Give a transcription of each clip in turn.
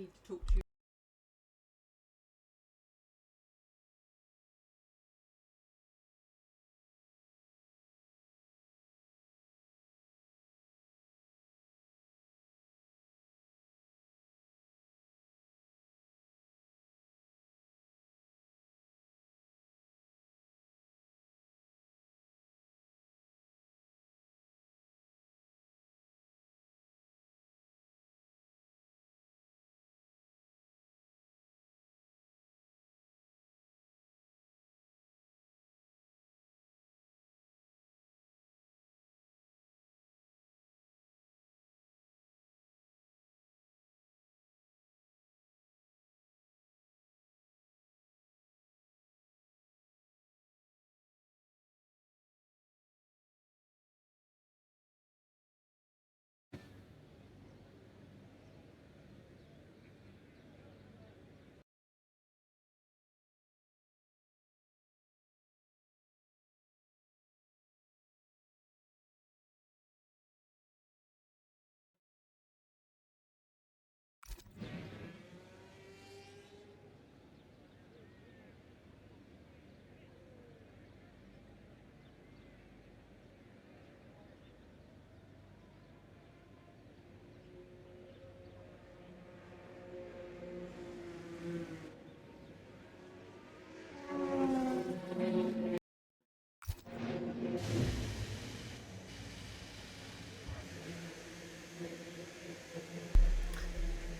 need to talk to you.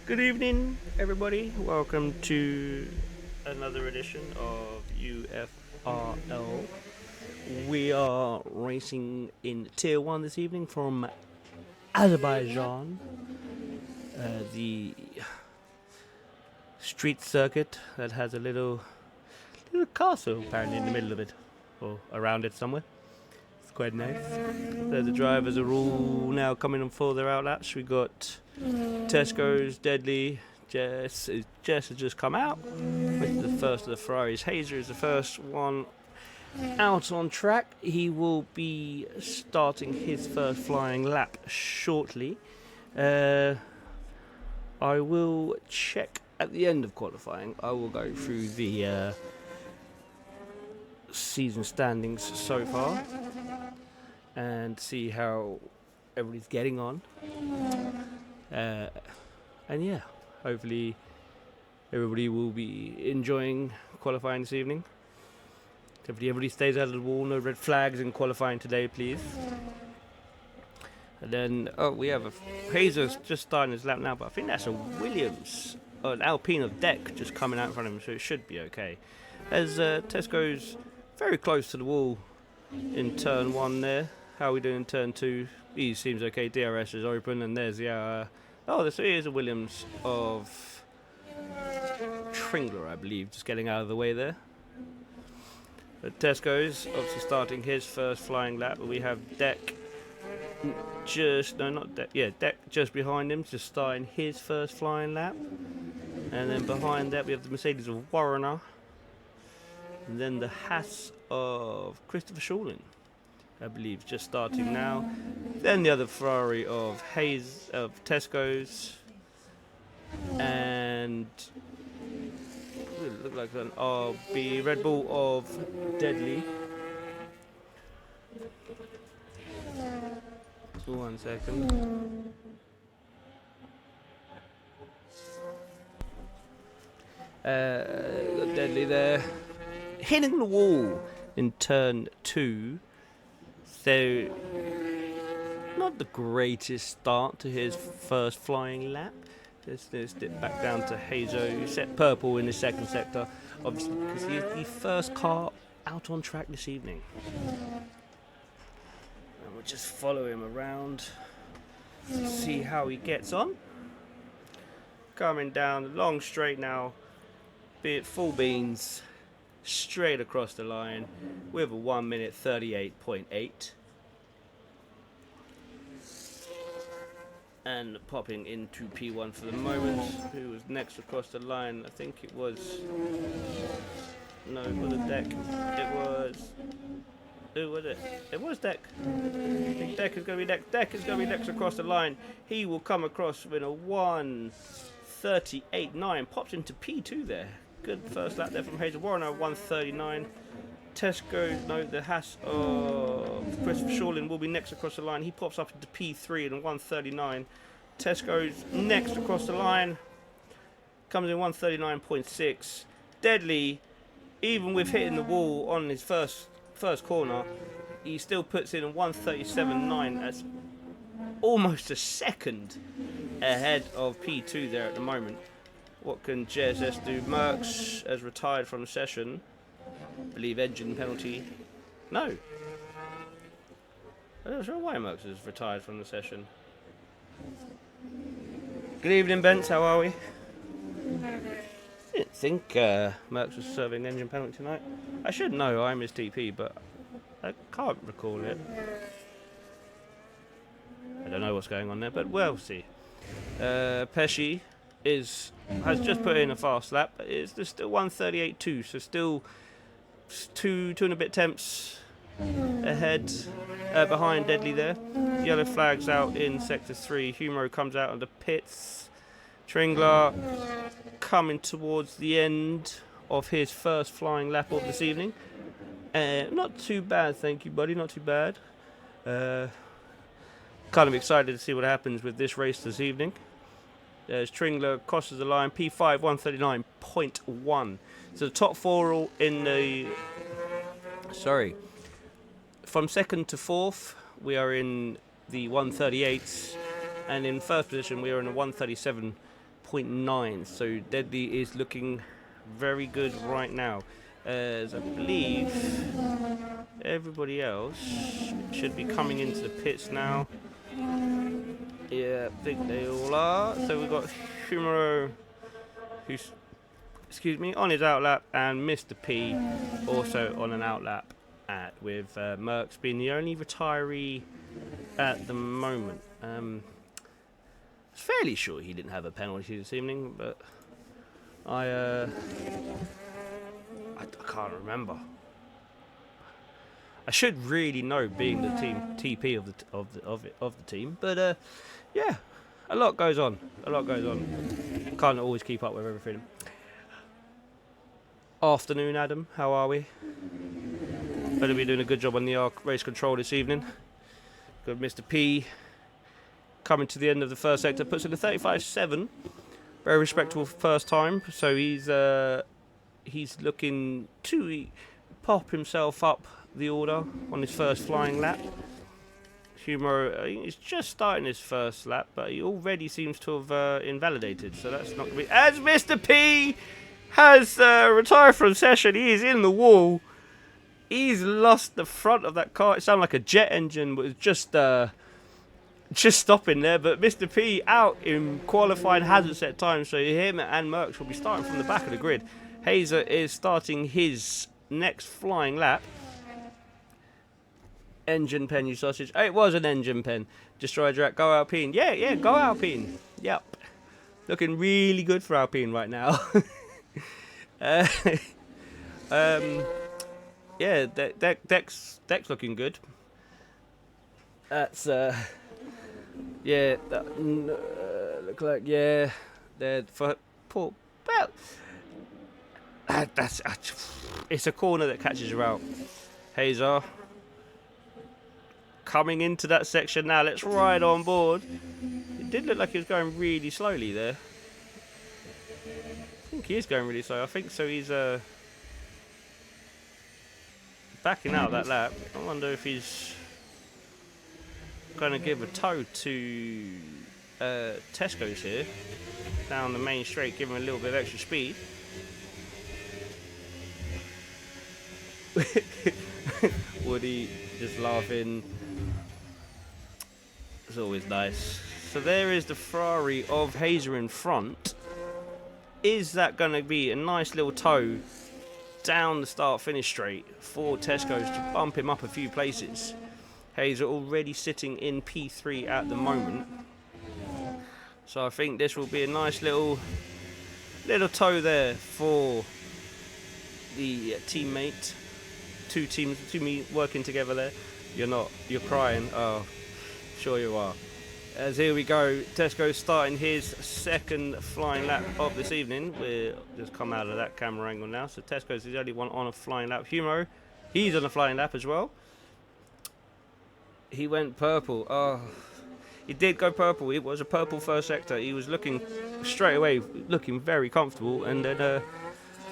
Good evening, everybody. Welcome to another edition of UFRL. We are racing in Tier 1 this evening from Azerbaijan, the street circuit that has a little castle apparently in the middle of it, or around it somewhere. It's quite nice. So the drivers are all now coming on for their outlaps. We got Tesco's, Deadly, Jess has just come out with the first of the Ferraris. Hazer is the first one out on track. He will be starting his first flying lap shortly. I will check at the end of qualifying. I will go through the season standings so far and see how everybody's getting on. And yeah, hopefully everybody will be enjoying qualifying this evening. Hopefully everybody stays out of the wall, no red flags in qualifying today, please. And then, we have Hazer's just starting his lap now, but I think that's a Williams, an Alpine of deck just coming out in front of him, so it should be okay. As Tesco's very close to the wall in turn 1 there. How are we doing in turn 2? He seems okay, DRS is open, and there's the, this is a Williams of Tringler, I believe, just getting out of the way there. But Tesco's obviously starting his first flying lap, but we have Deck Deck just behind him, just starting his first flying lap. And then behind that we have the Mercedes of Warrener. And then the Haas of Christopher Shulin, I believe, just starting now. Then the other Ferrari of Tesco's, and it looked like an RB Red Bull of Deadly. 1 second. Got Deadly there, hitting the wall in turn 2. So, not the greatest start to his first flying lap. Let's dip back down to Hazo, who set purple in the second sector, obviously because he is the first car out on track this evening. And we'll just follow him around, see how he gets on. Coming down the long straight now, be it full beans, straight across the line with a 1 minute 38.8. And popping into P1 for the moment. Who was next across the line? I think it was... No, it wasn't Deck. It was... Who was it? It was Deck. I think Deck is going to be next. Deck is going to be next across the line. He will come across with a 1:38.9. Pops into P2 there. Good first lap there from Hazel. Warren at 1:39. Tesco, no, the Haas of Christopher Shawlin will be next across the line. He pops up into P3 and 1:39. Tesco's next across the line. Comes in 1:39.6. Deadly, even with hitting the wall on his first corner, he still puts in a 1:37.9. That's almost a second ahead of P2 there at the moment. What can JSS do? Merckx has retired from the session. I believe engine penalty. No. I'm not sure why Merckx has retired from the session. Good evening, Bents. How are we? I didn't think Merckx was serving engine penalty tonight. I should know. I'm his TP, but I can't recall it. I don't know what's going on there, but we'll see. Pesci has just put in a fast lap. It's still 1:38.2, so still two and a bit temps ahead, behind Deadly there. Yellow flags out in sector 3. Humoro comes out of the pits. Tringler coming towards the end of his first flying lap of this evening. Not too bad, thank you, buddy. Not too bad. Kind of excited to see what happens with this race this evening. There's Tringler crosses the line, P5, 1:39.1. So the top four all in the... Sorry. From second to fourth, we are in the 1:38s. And in first position, we are in a 1:37.9. So Deadly is looking very good right now. As I believe everybody else should be coming into the pits now. Yeah, I think they all are. So we've got Humoro, who's, on his outlap, and Mr. P also on an outlap, with Merckx being the only retiree at the moment. I was fairly sure he didn't have a penalty this evening, but I can't remember. I should really know, being the team TP of the team, but yeah, a lot goes on. Can't always keep up with everything. Afternoon, Adam. How are we? Better be doing a good job on the race control this evening. Got Mr. P coming to the end of the first sector, puts in a 35.7. Very respectable first time. So he's looking to pop himself up the order on his first flying lap. Humoro, he's just starting his first lap, but he already seems to have invalidated, so that's not going to be... As Mr. P has retired from session, he is in the wall. He's lost the front of that car. It sounded like a jet engine, but it was just stopping there. But Mr. P out in qualifying hazard set time, so him and Merckx will be starting from the back of the grid. Hazer is starting his next flying lap. Engine pen, you sausage. Oh, it was an engine pen. Destroy Drac, go Alpine. Yeah, go Alpine. Yep. Looking really good for Alpine right now. Yeah, Deck's looking good. That's yeah, look like, yeah, they're for poor. Well, that's it's a corner that catches you out. Hazer coming into that section now. Let's ride on board. It did look like he was going really slowly there. I think he is going really slow. I think so. He's backing out that lap. I wonder if he's going to give a tow to Tesco's here down the main straight, give him a little bit of extra speed. Woody just laughing. It's always nice. So there is the Ferrari of Hazer in front. Is that going to be a nice little tow down the start-finish straight for Tesco's to bump him up a few places? Hazer already sitting in P3 at the moment. So I think this will be a nice little tow there for the teammate. Two teams working together there. You're not. You're crying. Oh, sure you are. As here we go, Tesco starting his second flying lap of this evening. We're just come out of that camera angle now. So Tesco's the only one on a flying lap. Humo, he's on a flying lap as well. He went purple. Oh, he did go purple. It was a purple first sector. He was looking straight away, looking very comfortable. And then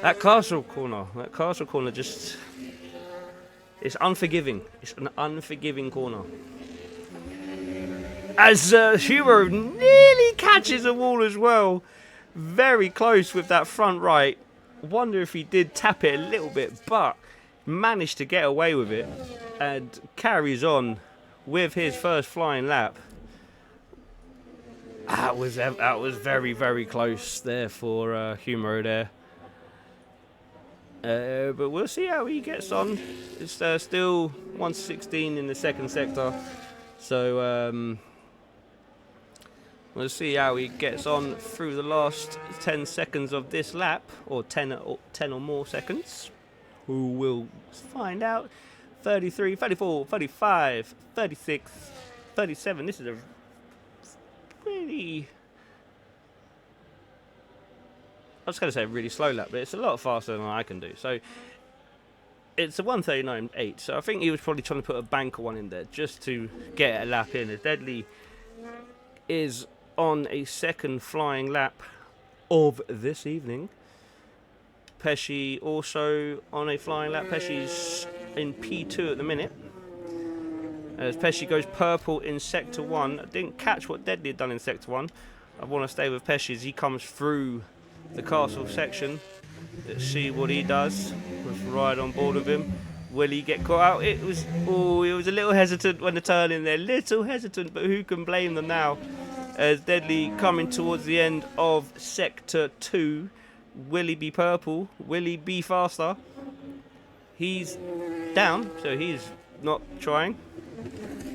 that castle corner just, it's unforgiving. It's an unforgiving corner. As Humo nearly catches a wall as well. Very close with that front right. Wonder if he did tap it a little bit, but managed to get away with it and carries on with his first flying lap. That was very, very close there for Humo there. But we'll see how he gets on. It's still 1:16 in the second sector. So we'll see how he gets on through the last 10 seconds of this lap, or 10 or more seconds. Who will find out? 33, 34, 35, 36, 37. This is a really, I was going to say a really slow lap, but it's a lot faster than I can do. So it's a 1:39.8. So I think he was probably trying to put a banker one in there just to get a lap in. As Deadly is on a second flying lap of this evening. Pesci also on a flying lap. Pesci's in P2 at the minute. As Pesci goes purple in Sector 1. I didn't catch what Deadly had done in Sector 1. I want to stay with Pesci as he comes through the castle section. Let's see what he does. Let's ride on board with him. Will he get caught out? It was a little hesitant when the turn in there. Little hesitant, but who can blame them now? As Deadly coming towards the end of Sector 2. Will he be purple? Will he be faster? He's down, so he's not trying.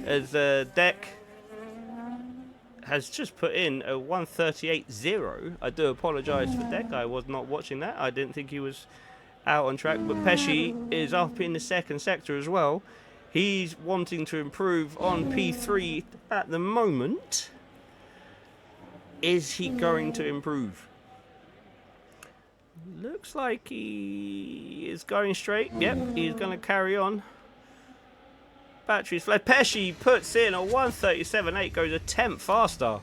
As Deck has just put in a 1:38.0. I do apologise for Deck. I was not watching that. I didn't think he was out on track. But Pesci is up in the second sector as well. He's wanting to improve on P3 at the moment. Is he going to improve? Looks like he is going straight. Yep, he's going to carry on. Batteries fled. Pesci puts in a 1:37.8, goes a tenth faster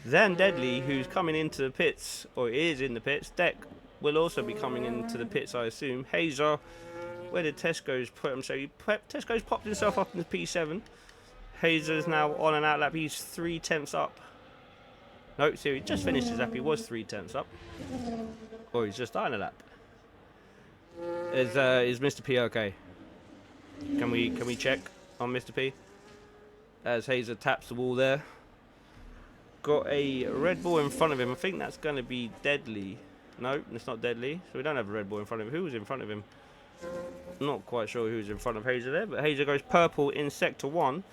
than Deadly, who's coming into the pits, or is in the pits. Deck will also be coming into the pits, I assume. Hazer, where did Tesco's put him? So Tesco's popped himself up in the P7. Hazer's now on an out lap. He's 3 tenths up. No, so he just finished his lap. He was 3 tenths up. Or he's just starting a lap. Is Mr. P okay? Can we check on Mr. P? As Hazer taps the wall there. Got a red ball in front of him. I think that's going to be Deadly. No, it's not Deadly. So we don't have a red ball in front of him. Who was in front of him? Not quite sure who's in front of Hazer there. But Hazer goes purple in Sector 1.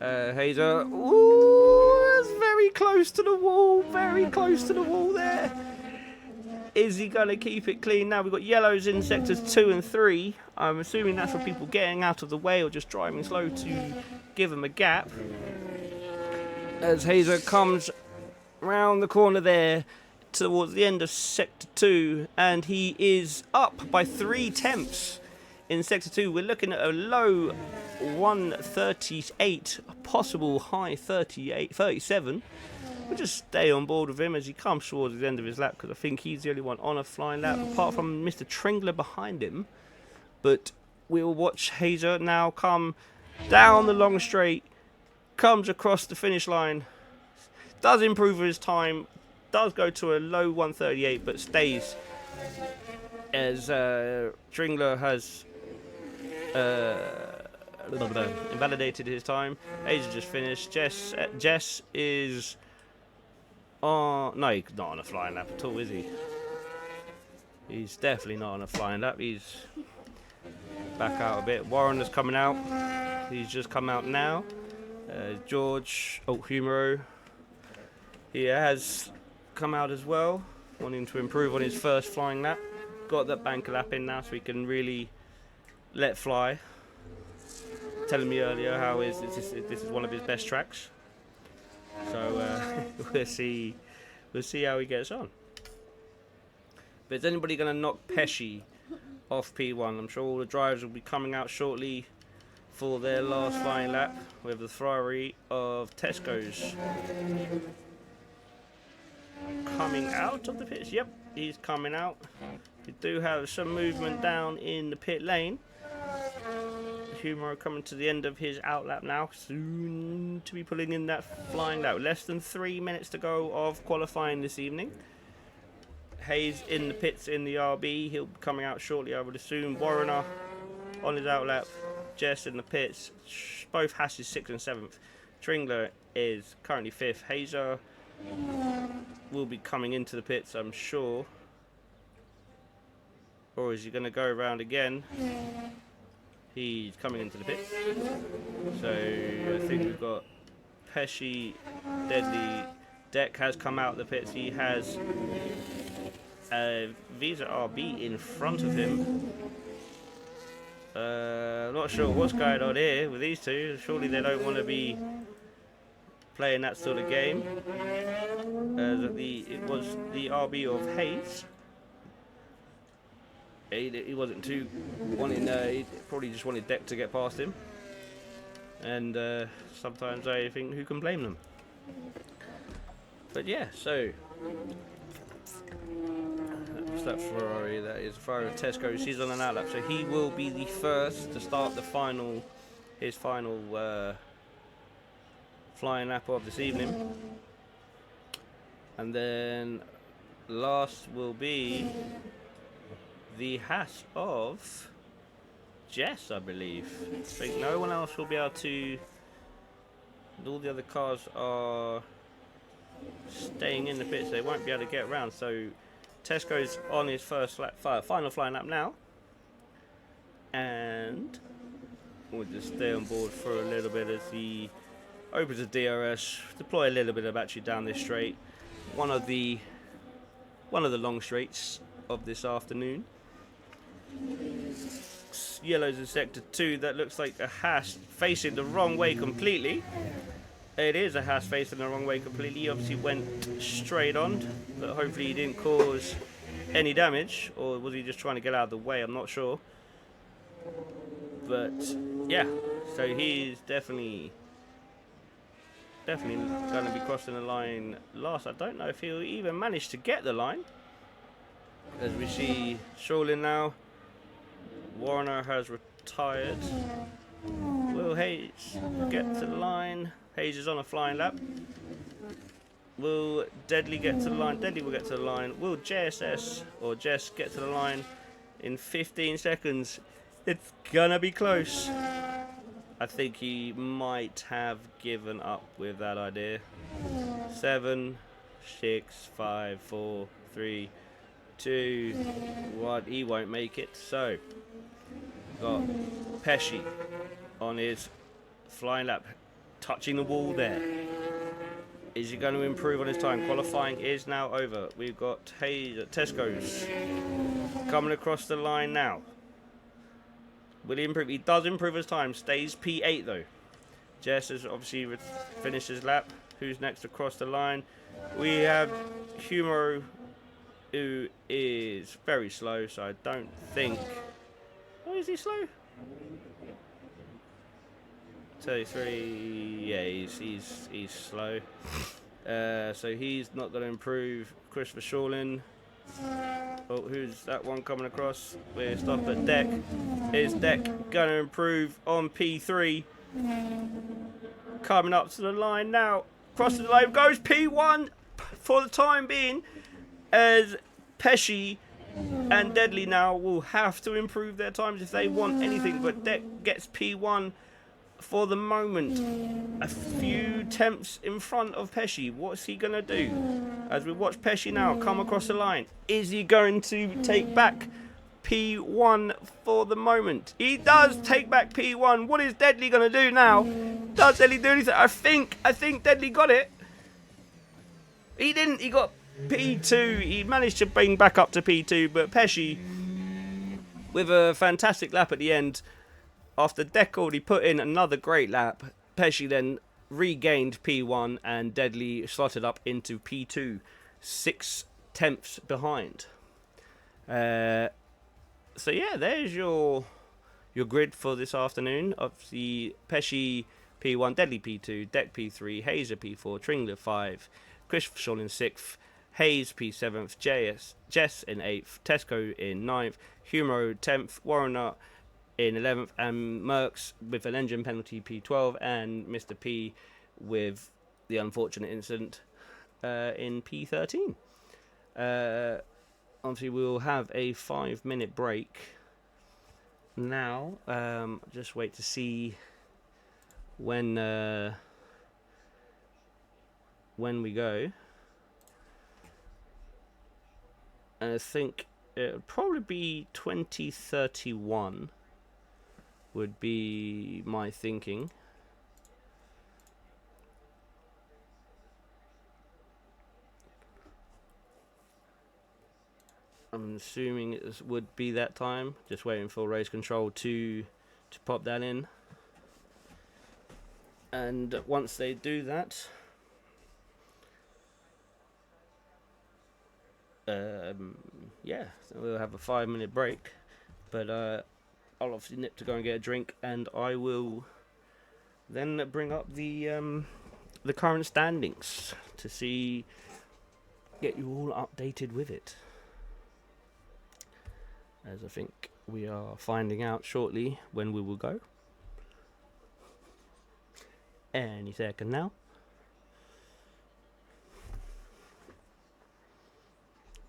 Hazer, ooh, that's very close to the wall, very close to the wall there. Is he going to keep it clean? Now we've got yellows in sectors 2 and 3. I'm assuming that's for people getting out of the way or just driving slow to give them a gap. As Hazer comes round the corner there towards the end of sector 2, and he is up by 3 tenths. In Sector 2, we're looking at a low 1:38, a possible high 37. We'll just stay on board with him as he comes towards the end of his lap, because I think he's the only one on a flying lap, apart from Mr. Tringler behind him. But we'll watch Hazer now come down the long straight, comes across the finish line, does improve his time, does go to a low 1:38, but stays as Tringler has invalidated his time. Hazer just finished. Jess is no, he's not on a flying lap at all, is he? He's definitely not on a flying lap. He's back out a bit. Warren is coming out. He's just come out now. George, Humero, he has come out as well. wanting to improve on his first flying lap. Got that banker lap in now, so he can really let fly. Telling me earlier how this is one of his best tracks. So we'll see how he gets on. But is anybody going to knock Pesci off P1? I'm sure all the drivers will be coming out shortly for their last flying lap with the Ferrari of Tesco's coming out of the pits. Yep, he's coming out. We do have some movement down in the pit lane. Humor coming to the end of his outlap now, soon to be pulling in that flying lap. Less than 3 minutes to go of qualifying this evening. Hayes in the pits in the RB. He'll be coming out shortly, I would assume. Warrener on his outlap. Jess in the pits. Both Hasses 6th and 7th. Tringler is currently 5th. Hazer will be coming into the pits, I'm sure. Or is he going to go around again? He's coming into the pits. So I think we've got Pesci, Deadly. Deck has come out of the pits. He has Visa RB in front of him. Not sure what's going on here with these two. Surely they don't want to be playing that sort of game. It was the RB of Hayes. He wasn't too wanting. He probably just wanted Deck to get past him. And sometimes I think, who can blame them? But yeah, so that's that Ferrari. That is Ferrari of Tesco's. He's on an outlap, so he will be the first to start his final flying lap of this evening. And then last will be the Haas of Jess, I believe. I think no one else will be able to. All the other cars are staying in the pits. They won't be able to get around. So Tesco's on his first lap, final flying lap now, and we'll just stay on board for a little bit as he opens the DRS, deploy a little bit of battery down this straight. One of the long straights of this afternoon. Yellow's in sector 2. That looks like a Haas facing the wrong way completely. It is a Haas facing the wrong way completely. He obviously went straight on, but hopefully he didn't cause any damage, or was he just trying to get out of the way? I'm not sure. But yeah, so he's definitely going to be crossing the line last. I don't know if he'll even manage to get the line. As we see Shawlin now. Warner has retired. Will Hayes get to the line? Hayes is on a flying lap. Will Deadly get to the line? Deadly will get to the line. Will JSS or Jess get to the line in 15 seconds? It's gonna be close. I think he might have given up with that idea. 7, 6, 5, 4, 3, 2, 1. He won't make it. So got Pesci on his flying lap, touching the wall there. Is he going to improve on his time? Qualifying is now over. We've got Hayes at Tesco's coming across the line now. Will he improve? He does improve his time. Stays P8 though. Jess has obviously finished his lap. Who's next across the line? We have Humor, who is very slow, so I don't think. Oh, is he slow? 33. Yeah, he's slow. So he's not going to improve. Christopher Shawlin. Oh, who's that one coming across? We're stopped at Deck. Is Deck going to improve on P3? Coming up to the line now. Crossing the line goes P1 for the time being, as Pesci and Deadly now will have to improve their times if they want anything. But Deck gets P1 for the moment. A few tenths in front of Pesci. What's he going to do? As we watch Pesci now come across the line. Is he going to take back P1 for the moment? He does take back P1. What is Deadly going to do now? Does Deadly do anything? I think Deadly got it. He didn't. He got P2, he managed to bring back up to P2, but Pesci, with a fantastic lap at the end, after Deckard, he put in another great lap. Pesci then regained P1 and Deadly slotted up into P2, 6/10 behind. So yeah, there's your grid for this afternoon. Obviously, Pesci P1, Deadly P2, Deck P3, Hazer P4, Tringler 5, Christopher in 6th, Hayes P7th, Jess in 8th, Tesco in 9th, Humoro 10th, Warrener in 11th, and Merckx with an engine penalty P12, and Mr. P with the unfortunate incident in P13. Obviously, we'll have a 5-minute break now. Just wait to see when we go. And I think it would probably be 2031 would be my thinking. I'm assuming it would be that time. Just waiting for race control to pop that in. And once they do that, yeah, so we'll have a 5-minute break. But I'll obviously nip to go and get a drink, and I will then bring up the current standings to get you all updated with it. As I think we are finding out shortly when we will go. Any second now.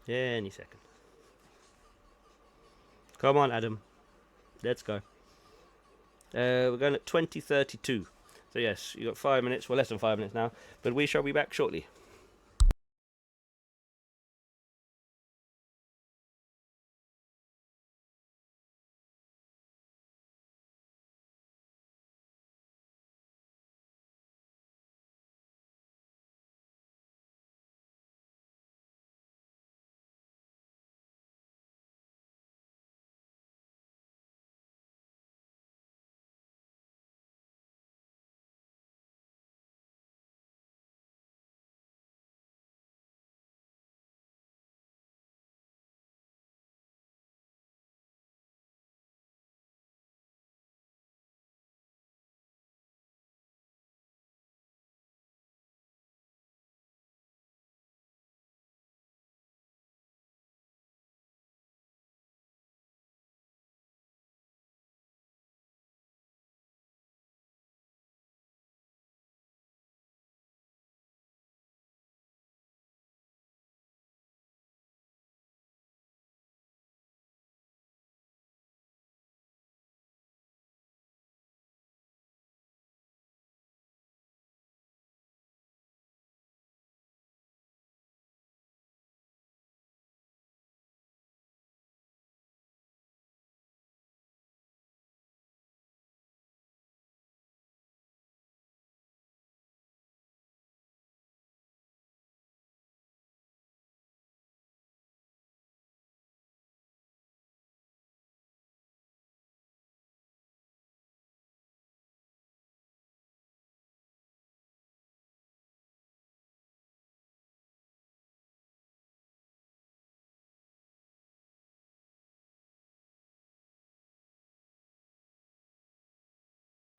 Any second. Come on, Adam. Let's go. We're going at 2032. So yes, you got 5 minutes. Well, less than 5 minutes now. But we shall be back shortly.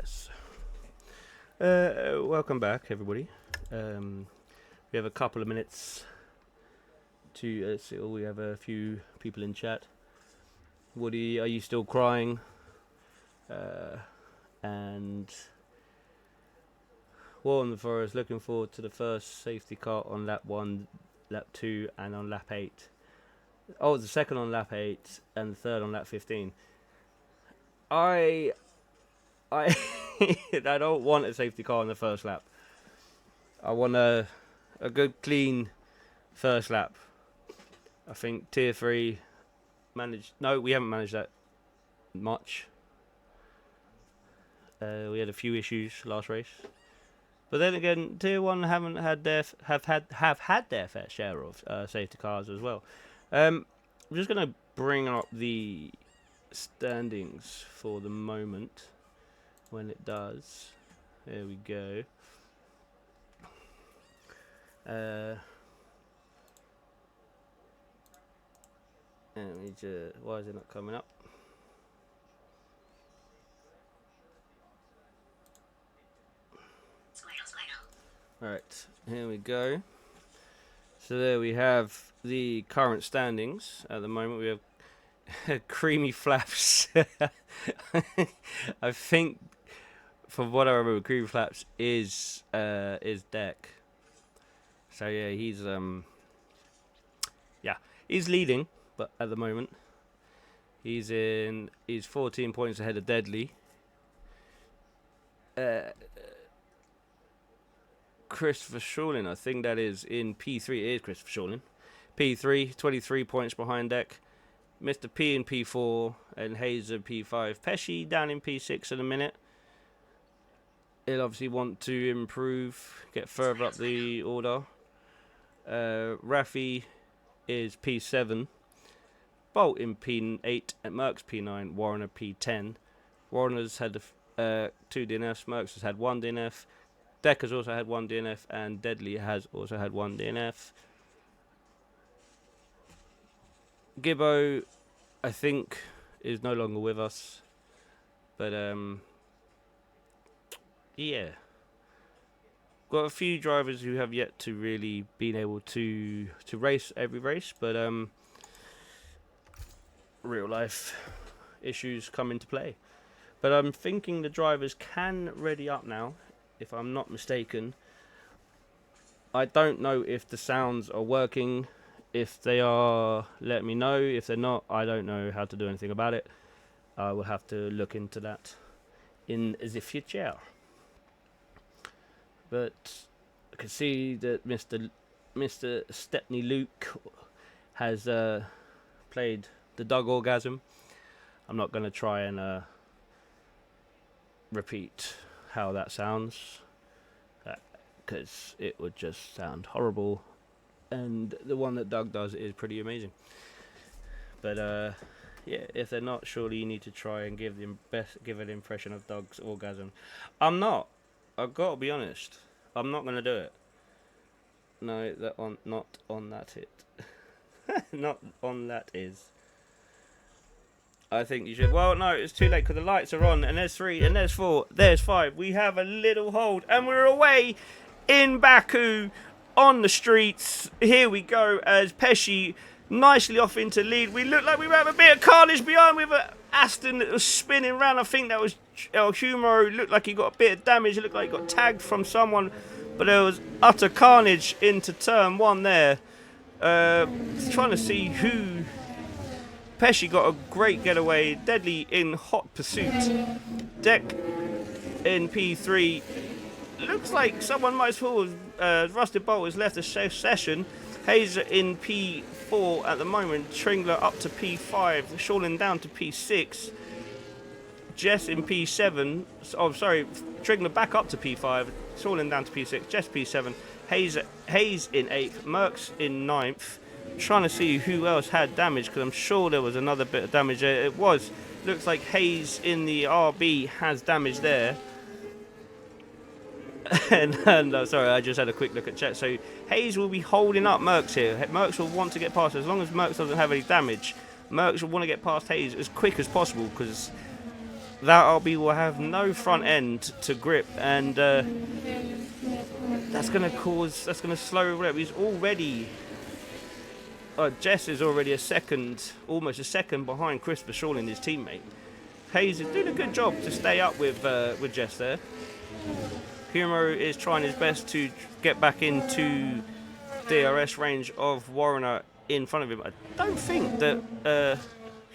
Yes. Welcome back, everybody. We have a couple of minutes to see. We have a few people in chat. Woody, are you still crying? And War on the Forest, looking forward to the first safety car on lap 1, lap 2, and on lap 8. Oh, the second on lap 8 and the third on lap 15. I I don't want a safety car on the first lap. I want a good clean first lap. I think tier 3 managed. No, we haven't managed that much. We had a few issues last race, But then again, Tier 1 haven't had their have had their fair share of safety cars as well. I'm just gonna bring up the standings for the moment. When it does, there we go. Why is it not coming up? Alright, here we go. So there we have the current standings. At the moment we have Creamy Flaps. I think, from what I remember, Creamy Flaps is Deck. So yeah, he's leading, but at the moment he's 14 points ahead of Deadly. Christopher Shawlin, I think that is in P3. It is Christopher Shawlin. P3, 23 points behind Deck. Mr. P in P4 and Hazer P5. Pesci down in P6 in a minute. He'll obviously want to improve, get further up the order. Rafi is P7. Bolt in P8 and Merckx P9. Warner P10. Warner's had 2 DNFs. Merckx has had 1 DNF. Deck has also had 1 DNF, and Deadly has also had 1 DNF. Gibbo, I think, is no longer with us. But, yeah. Got a few drivers who have yet to really been able to race every race, but real life issues come into play. But I'm thinking the drivers can ready up now, if I'm not mistaken. I don't know if the sounds are working. If they are, let me know. If they're not, I don't know how to do anything about it. I will have to look into that in the future. But I can see that Mr. Stepney Luke has played the Dog Orgasm. I'm not going to try and repeat how that sounds, because it would just sound horrible, and the one that Doug does is pretty amazing. But yeah, if they're not, surely you need to try and give an impression of Doug's orgasm. I'm not. I've got to be honest. I'm not going to do it. No, not on that hit. Not on that is. I think you should. Well, no, it's too late because the lights are on, and there's 3, and there's 4, there's 5. We have a little hold, and we're away in Baku on the streets. Here we go as Pesci nicely off into lead. We look like we have a bit of carnage behind with Aston that was spinning around. I think that was El Humo. It looked like he got a bit of damage. It looked like he got tagged from someone, but there was utter carnage into turn 1 there. Trying to see who. Pesci got a great getaway. Deadly in hot pursuit. Deck in P3. Looks like someone might as well. Rusted Bolt has left the session. Hazer in P4 at the moment. Tringler up to P5. Shawlin down to P6. Jess in P7. Oh, sorry. Tringler back up to P5. Shawlin down to P6. Jess P7. Hayes in 8th. Merckx in 9th. Trying to see who else had damage, because I'm sure there was another bit of damage. Looks like Hayes in the RB has damage there. and sorry, I just had a quick look at chat. So Hayes will be holding up Merckx here. Merckx will want to get past. As long as Merckx doesn't have any damage, Merckx will want to get past Hayes as quick as possible, because that RB will have no front end to grip, and that's going to slow rep. He's already. Jess is already almost a second behind Christopher Shawlin, his teammate. Hayes is doing a good job to stay up with Jess there. Humo is trying his best to get back into DRS range of Warner in front of him. I don't think that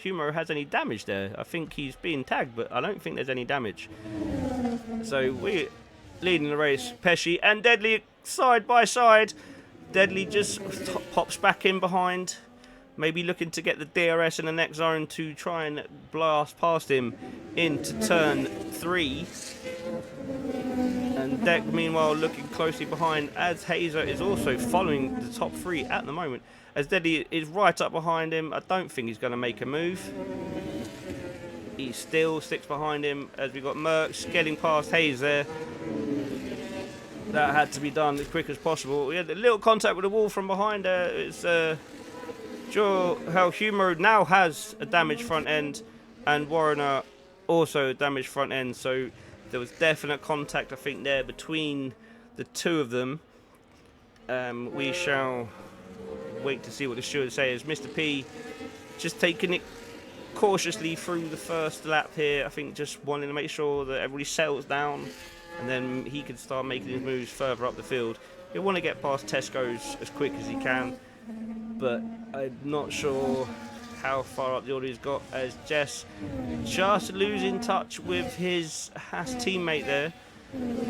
Humo has any damage there. I think he's being tagged, but I don't think there's any damage. So we're leading the race. Pesci and Deadly side by side. Deadly just pops back in behind. maybe looking to get the DRS in the next zone to try and blast past him into turn 3. And Deck, meanwhile, looking closely behind, as Hazer is also following the top 3 at the moment. As Deadly is right up behind him. I don't think he's going to make a move. He still sticks behind him, as we got Mercs getting past Hayes there. That had to be done as quick as possible. We had a little contact with the wall from behind there. It's how Humor now has a damaged front end, and Warrener also a damaged front end. So there was definite contact, I think, there between the two of them. We shall wait to see what the steward says. Mr. P just taking it cautiously through the first lap here. I think just wanting to make sure that everybody settles down, and then he can start making his moves further up the field. He'll want to get past Tesco's as quick as he can, but I'm not sure how far up the order he's got, as Jess just losing touch with his Haas teammate there.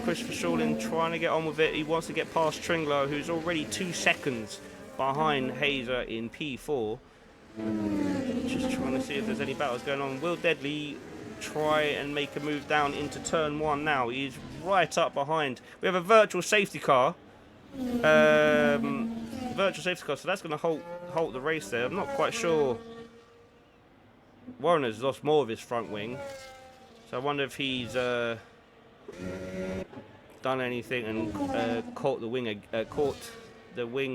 Christopher Shawlin trying to get on with it. He wants to get past Tringler, who's already 2 seconds behind Hazer in P4. Just trying to see if there's any battles going on. Will Deadly try and make a move down into turn 1 now? He's right up behind. We have a virtual safety car. Virtual safety car, so that's going to halt the race there. I'm not quite sure. Warren has lost more of his front wing, so I wonder if he's done anything and caught the wing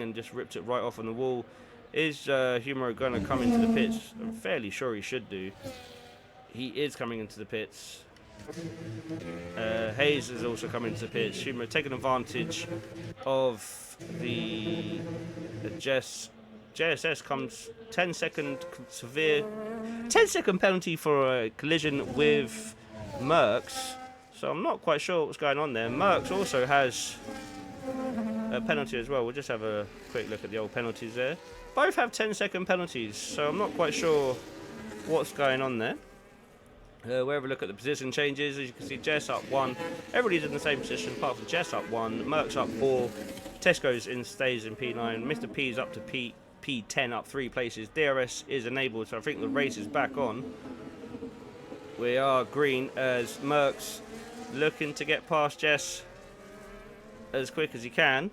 and just ripped it right off on the wall. Is Humor going to come into the pits? I'm fairly sure he should do. He is coming into the pits. Hayes is also coming into the pits. Humor taking advantage of the JSS comes 10-second severe 10-second penalty for a collision with Mercs. So I'm not quite sure what's going on there. Mercs also has a penalty as well. We'll just have a quick look at the old penalties there. Both have 10-second penalties, so I'm not quite sure what's going on there. We'll have a look at the position changes. As you can see, Jess up 1. Everybody's in the same position apart from Jess up 1. Mercs up 4. Tesco's stays in P9. Mr. P's up to P10 up 3 places. DRS is enabled, so I think the race is back on. We are green as Mercs looking to get past Jess as quick as he can.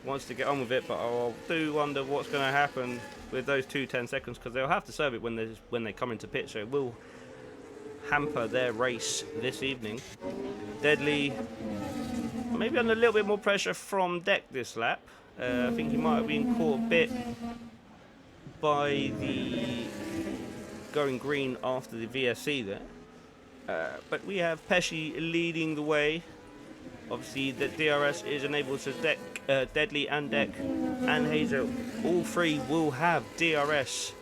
Wants to get on with it, but I do wonder what's going to happen with those 10 seconds, because they'll have to serve it when they come into pit, so it will hamper their race this evening. Deadly maybe under a little bit more pressure from Deck this lap. I think he might have been caught a bit by the going green after the VSC there. But we have Pesci leading the way. Obviously, the DRS is enabled to Deck, Deadly and Deck and Hazel. All 3 will have DRS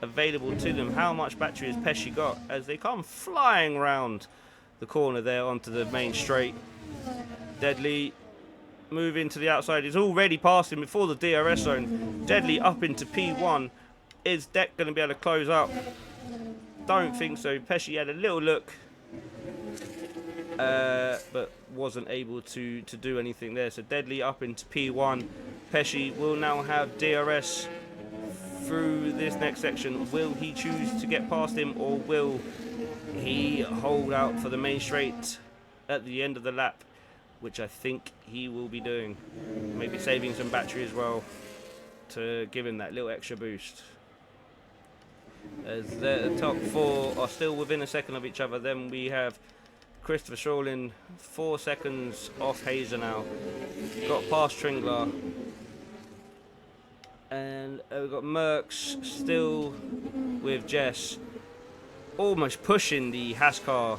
available to them. How much battery has Pesci got as they come flying round the corner there onto the main straight? Deadly moving to the outside. He's already passed him before the DRS zone. Deadly up into P1. Is Deck going to be able to close up? Don't think so. Pesci had a little look, but wasn't able to do anything there. So Deadly up into P1. Pesci will now have DRS through this next section. Will he choose to get past him, or will he hold out for the main straight at the end of the lap, which I think he will be doing. Maybe saving some battery as well to give him that little extra boost. As the top 4 are still within a second of each other. Then we have Christopher Shawlin 4 seconds off Hazer now. Got past Tringler. And we've got Mercs still with Jess, almost pushing the Haas car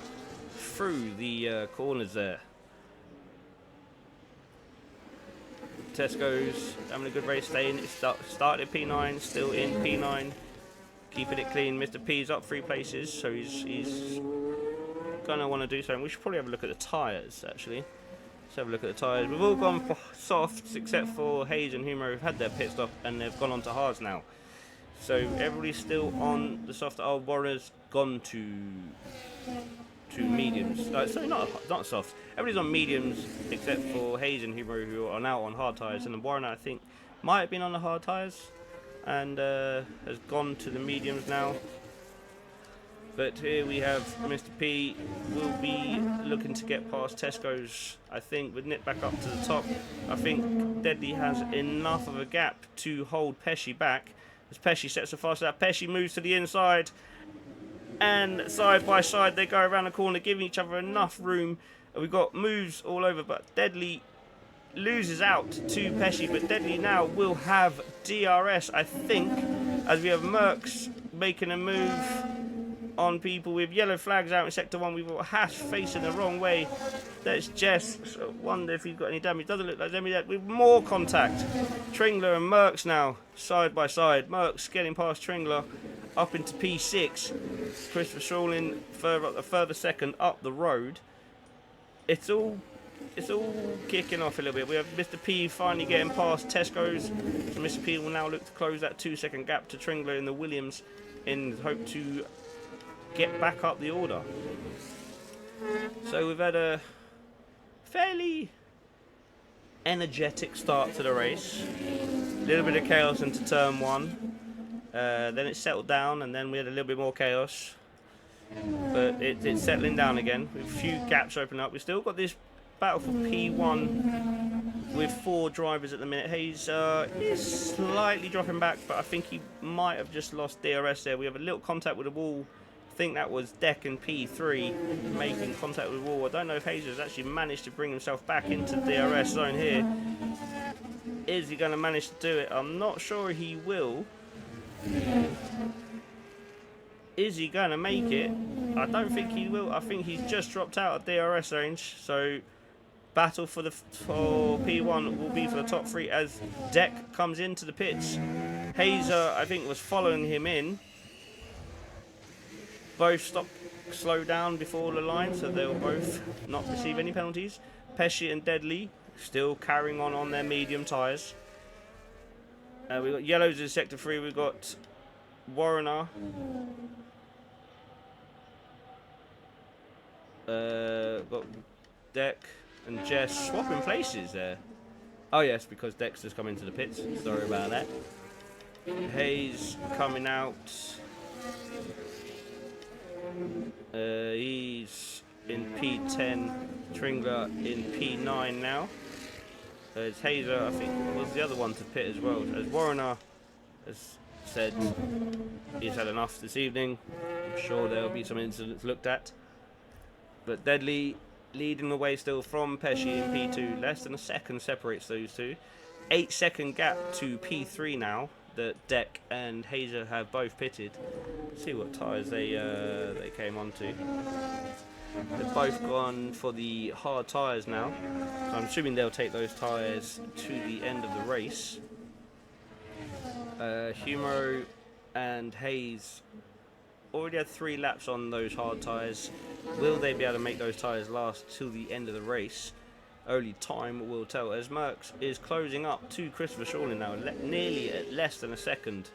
through the corners there. Tesco's having a good race, started at P9, still in P9, keeping it clean. Mr. P's up 3 places, so he's gonna want to do something. We should probably have a look at the tyres actually. Let's have a look at the tyres. We've all gone for softs except for Hayes and Humor, who've had their pit stop and they've gone on to hards now. So everybody's still on the soft. Oh, Warner's gone to mediums. Sorry, not softs. Everybody's on mediums except for Hayes and Humor, who are now on hard tyres. And the Warner, I think, might have been on the hard tyres. and has gone to the mediums now. But here we have Mr. P will be looking to get past Tesco's, I think, with nip back up to the top. I think Deadly has enough of a gap to hold Pesci back. As Pesci sets a fast lap, Pesci moves to the inside, and side by side they go around the corner, giving each other enough room. We've got moves all over, but Deadly loses out to Pesci, but Deadly now will have DRS, I think, as we have Mercs making a move on people with yellow flags out in sector 1. We've got Hash facing the wrong way. That's Jess. So wonder if he's got any damage. Doesn't look like any damage. With more contact. Tringler and Mercs now side by side. Mercs getting past Tringler up into P6. Christopher Shawlin further second up the road. It's all kicking off a little bit. We have Mr. P finally getting past Tesco's. So Mr. P will now look to close that 2-second gap to Tringler in the Williams in hope to get back up the order. So we've had a fairly energetic start to the race. A little bit of chaos into turn 1. Then it settled down, and then we had a little bit more chaos. But it's settling down again with a few gaps opening up. We've still got this battle for P1 with 4 drivers at the minute. Hayes is slightly dropping back, but I think he might have just lost DRS there. We have a little contact with the wall. I think that was Deck and P3 making contact with the wall. I don't know if Hayes has actually managed to bring himself back into DRS zone here. Is he going to manage to do it? I'm not sure he will. Is he going to make it? I don't think he will. I think he's just dropped out of DRS range. So battle for P1 will be for the top 3 as Deck comes into the pits. Hazer, I think, was following him in. Both slow down before the line, so they'll both not receive any penalties. Pesci and Deadly still carrying on their medium tyres. We've got yellows in sector 3. We've got Warrener. Got Deck and Jess swapping places there. Oh yes, because Deck's just come into the pits. Sorry about that. Hayes coming out. He's in P10. Tringler in P9 now. It's Hazer, I think, was the other one to pit as well. As Warrener has said, he's had enough this evening. I'm sure there'll be some incidents looked at. But Deadly leading the way still from Pesci in P2. Less than a second separates those two. 8-second gap to P3 now that Deck and Hazer have both pitted. Let's see what tyres they came onto. They've both gone for the hard tyres now. So I'm assuming they'll take those tyres to the end of the race. Humo and Hayes already had 3 laps on those hard tyres. Will they be able to make those tyres last till the end of the race? Only time will tell, as Merckx is closing up to Christopher Shawlin now, nearly at less than a second.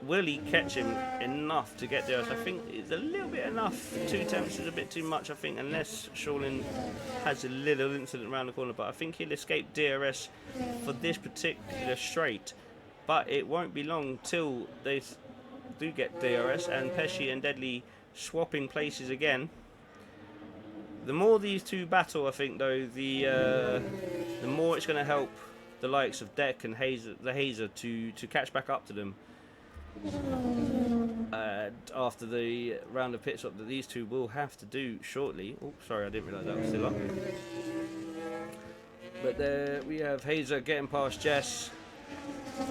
Will he catch him enough to get there? I think it's a little bit enough. 2 attempts is a bit too much, I think, unless Shawlin has a little incident around the corner. But I think he'll escape DRS for this particular straight. But it won't be long till they do get DRS, and Pesci and Deadly swapping places again. The more these two battle, I think, though, the more it's going to help the likes of Deck and Hazer to catch back up to them. After the round of pit stop that these two will have to do shortly. Oh, sorry, I didn't realise that was still up. But there we have Hazer getting past Jess.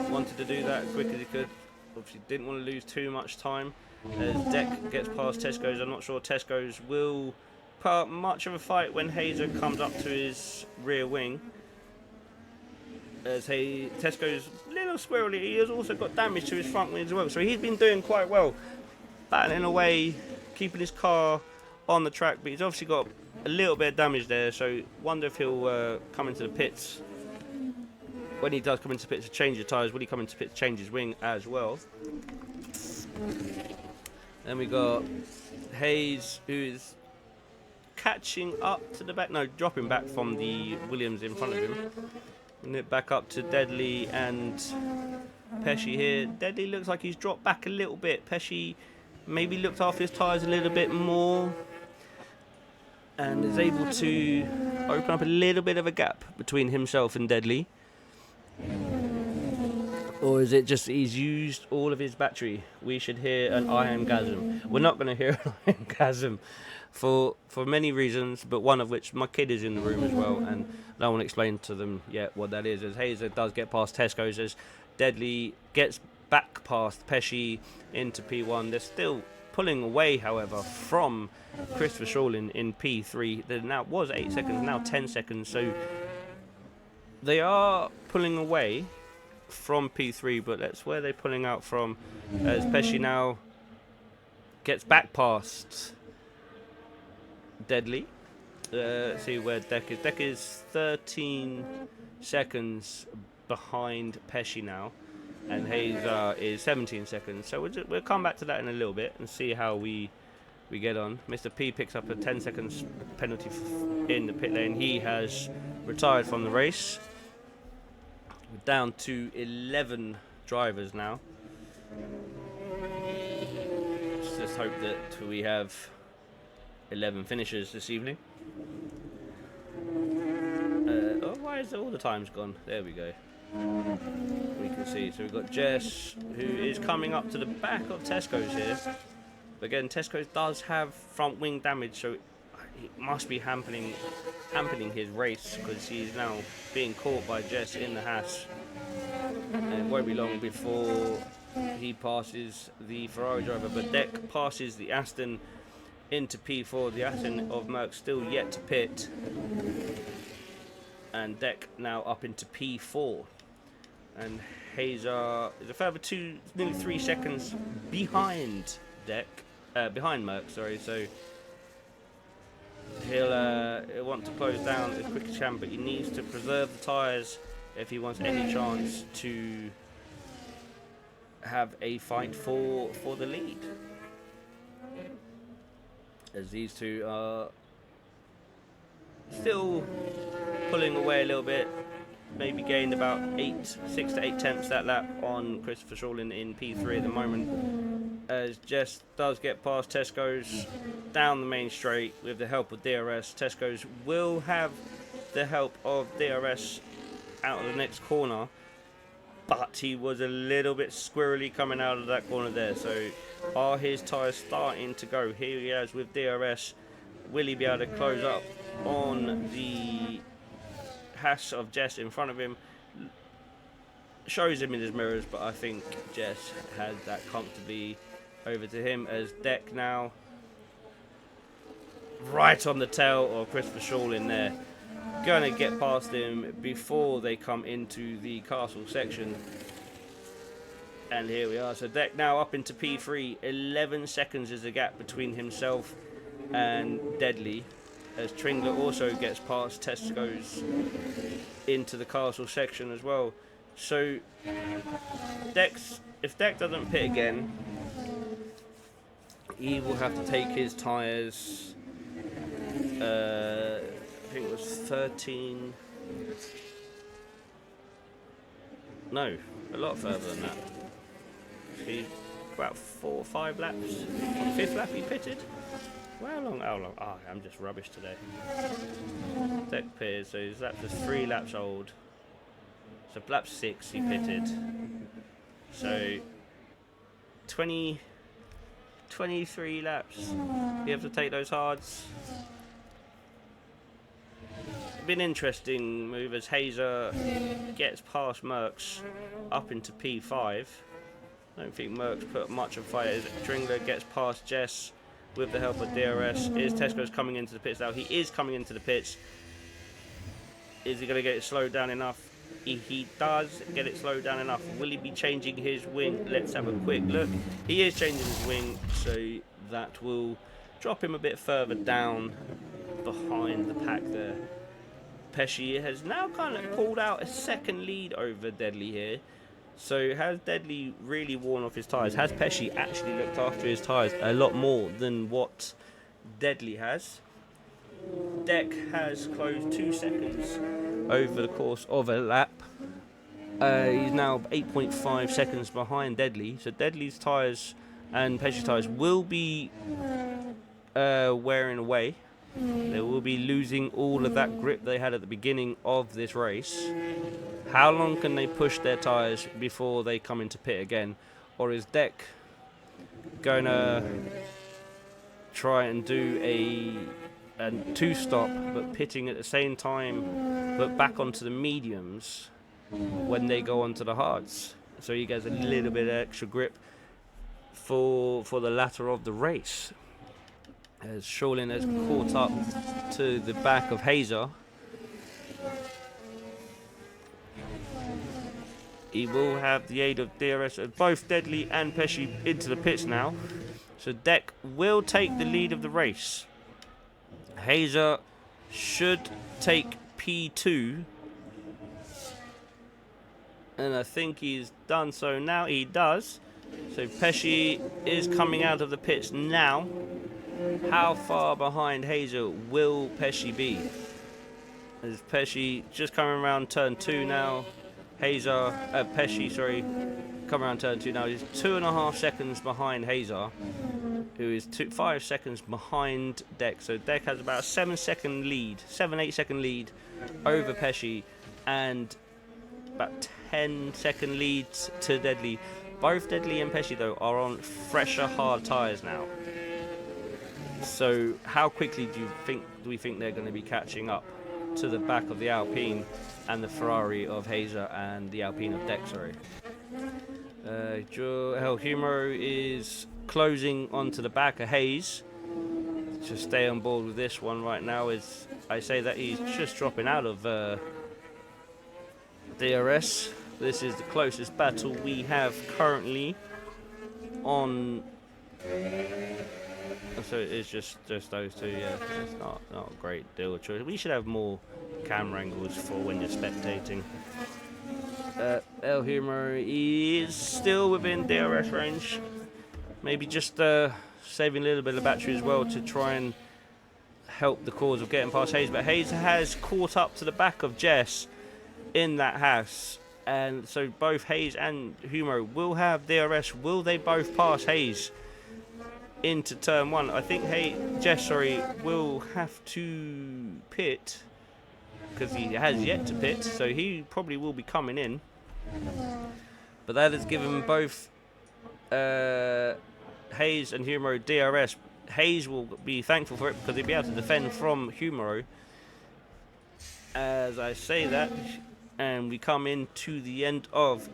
Wanted to do that as quick as he could. Obviously didn't want to lose too much time. As Deck gets past Tesco's, I'm not sure Tesco's will put up much of a fight when Hazer comes up to his rear wing. As Tesco's a little squirrely, he has also got damage to his front wing as well. So he's been doing quite well, battling away, keeping his car on the track. But he's obviously got a little bit of damage there. So wonder if he'll come into the pits. When he does come into the pits to change the tyres, will he come into the pits to change his wing as well? Then we got Hayes, who is catching up to the back. No, dropping back from the Williams in front of him. And it back up to Deadly and Pesci here. Deadly looks like he's dropped back a little bit. Pesci maybe looked after his tyres a little bit more and is able to open up a little bit of a gap between himself and Deadly. Or is it just he's used all of his battery? We should hear an iron-gasm. We're not going to hear an iron-gasm for many reasons, but one of which my kid is in the room as well, and I don't want to explain to them yet what that is. As Hazer does get past Tesco's, as Deadly gets back past Pesci into P1. They're still pulling away, however, from Christopher Shawlin in P3. There now was 8 seconds, now 10 seconds, so they are pulling away from P3, but that's where they're pulling out from, as Pesci now gets back past Deadly. Let's see where Deck is. Deck is 13 seconds behind Pesci now, and Hazer is 17 seconds. So we'll come back to that in a little bit and see how we get on. Mr. P picks up a 10 seconds penalty in the pit lane. He has retired from the race. We're down to 11 drivers now. Let's just hope that we have 11 finishers this evening. Oh, why is all the times gone? There we go. We can see. So we've got Jess, who is coming up to the back of Tesco's here. But again, Tesco's does have front wing damage, so it must be hampening his race, because he's now being caught by Jess in the Haas. And it won't be long before he passes the Ferrari driver, but Deck passes the Aston into P4. The Aston of Merck still yet to pit, and Deck now up into P4, and Hazer is a further nearly 3 seconds behind behind Merck, sorry. So he'll want to close down as quick as he can, but he needs to preserve the tyres if he wants any chance to have a fight for the lead. As these two are still pulling away a little bit, maybe gained about 6 to 8 tenths that lap on Christopher Shawlin in P3 at the moment, as Jess does get past Tesco's down the main straight with the help of DRS. Tesco's will have the help of DRS out of the next corner, but he was a little bit squirrely coming out of that corner there. So are his tyres starting to go? Here he is with DRS. Will he be able to close up on the Haas of Jess in front of him? Shows him in his mirrors, but I think Jess has that comfortably over to him, as Deck now right on the tail of Christopher Shawlin there. Going to get past him before they come into the castle section. And here we are. So Deck now up into P3. 11 seconds is the gap between himself and Deadly, as Tringler also gets past Tesco's into the castle section as well. So if Deck doesn't pit again, he will have to take his tyres, I think it was 13, no, a lot further than that. He's about 4 or 5 laps. On the 5th lap he pitted. How long? Oh, I'm just rubbish today. Deck pitted, so his lap was 3 laps old. So lap 6 he pitted. So 23 laps. You have to take those hards. Been interesting move as Hazer gets past Merckx up into P5. I don't think Merckx put much of a fight as Tringler gets past Jess with the help of DRS. Is Tesco's coming into the pits now? He is coming into the pits. Is he going to get it slowed down enough? He does get it slowed down enough. Will he be changing his wing? Let's have a quick look. He is changing his wing, so that will drop him a bit further down behind the pack there. Pesci has now kind of pulled out a second lead over Deadly here. So has Deadly really worn off his tyres? Has Pesci actually looked after his tyres a lot more than what Deadly has? Deck has closed 2 seconds over the course of a lap. He's now 8.5 seconds behind Deadly. So Deadly's tyres and Pesci's tyres will be wearing away. They will be losing all of that grip they had at the beginning of this race. How long can they push their tyres before they come into pit again? Or is Deck going to try and do a two-stop, but pitting at the same time, but back onto the mediums when they go onto the hards? So he gets a little bit of extra grip for the latter of the race. As Shorlin has caught up to the back of Hazer. He will have the aid of DRS, both Deadly and Pesci into the pits now. So Deck will take the lead of the race. Hazer should take P2. And I think he's done so now. He does. So Pesci is coming out of the pits now. How far behind Hazer will Pesci be? As Pesci just coming around turn 2 now. Pesci, sorry, coming around turn 2 now. He's 2.5 seconds behind Hazer, who is 5 seconds behind Deck. So Deck has about a 7-8 second lead over Pesci, and about 10-second leads to Deadly. Both Deadly and Pesci, though, are on fresher, hard tyres now. So how quickly do we think they're going to be catching up to the back of the Alpine and the Ferrari of Hazer and the Alpine of Deck, sorry. El Humo is closing onto the back of Hayes. To stay on board with this one right now, is I say that he's just dropping out of DRS. This is the closest battle we have currently on. So it's just those two, yeah. It's not a great deal of choice. We should have more camera angles for when you're spectating. El Humo is still within DRS range. Maybe just saving a little bit of battery as well to try and help the cause of getting past Hayes. But Hayes has caught up to the back of Jess in that house. And so both Hayes and Humo will have DRS. Will they both pass Hayes into turn 1? I think Jess will have to pit, because he has yet to pit, so he probably will be coming in. But that has given both Hayes and Humo DRS. Hayes will be thankful for it because he'll be able to defend from Humo. As I say that, and we come into the end of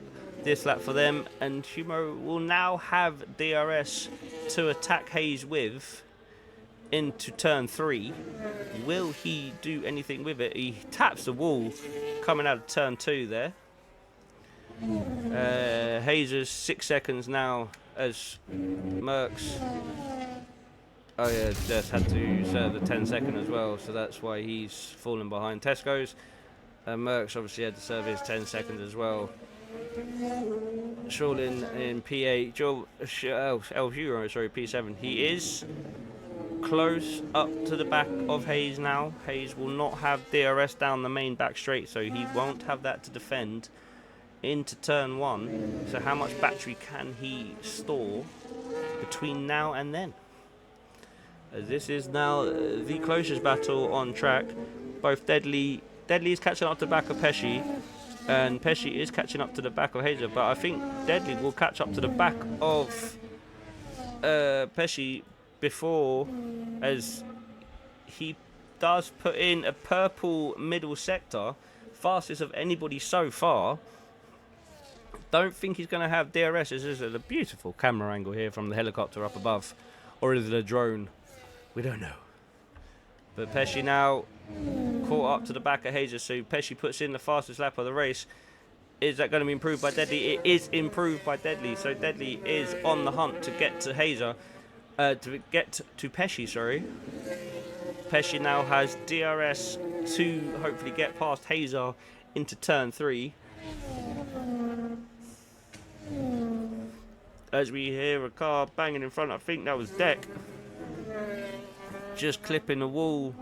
this lap for them, and Humo will now have DRS to attack Hayes with into turn 3. Will he do anything with it? He taps the wall coming out of turn 2 there. Hayes is 6 seconds now as Merckx. Oh yeah, just had to serve the 10-second as well, so that's why he's fallen behind Tesco's. Merckx obviously had to serve his 10 seconds as well. Shorlin in P8, El Humo, sorry, P7. He is close up to the back of Hayes now. Hayes will not have DRS down the main back straight, so he won't have that to defend into turn 1. So how much battery can he store between now and then? This is now the closest battle on track. Both Deadly is catching up to the back of Pesci, and Pesci is catching up to the back of Hazer, but I think Deadly will catch up to the back of Pesci before, as he does put in a purple middle sector, fastest of anybody so far. Don't think he's going to have DRS. This is a beautiful camera angle here from the helicopter up above, or is it a drone? We don't know. But Pesci now caught up to the back of Hazer, so Pesci puts in the fastest lap of the race. Is that going to be improved by Deadly? It is improved by Deadly, so Deadly is on the hunt to get to Hazer, to get to Pesci, sorry. Pesci now has DRS to hopefully get past Hazer into turn 3. As we hear a car banging in front, I think that was Deck, just clipping the wall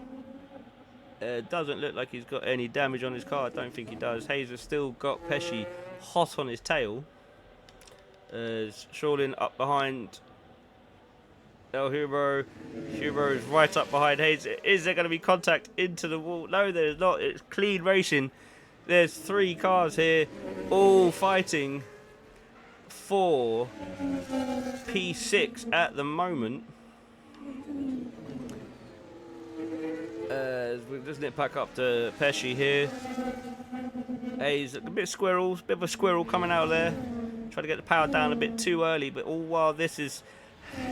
Doesn't look like he's got any damage on his car. I don't think he does. Hazer still got Pesci hot on his tail. Shorlin up behind El Humo. Humo is right up behind Hazer. Is there going to be contact into the wall? No, there's not. It's clean racing. There's 3 cars here, all fighting for P6 at the moment. We've just nipped back up to Pesci here. He's a bit squirrels, bit of a squirrel coming out there. Trying to get the power down a bit too early, but all while this is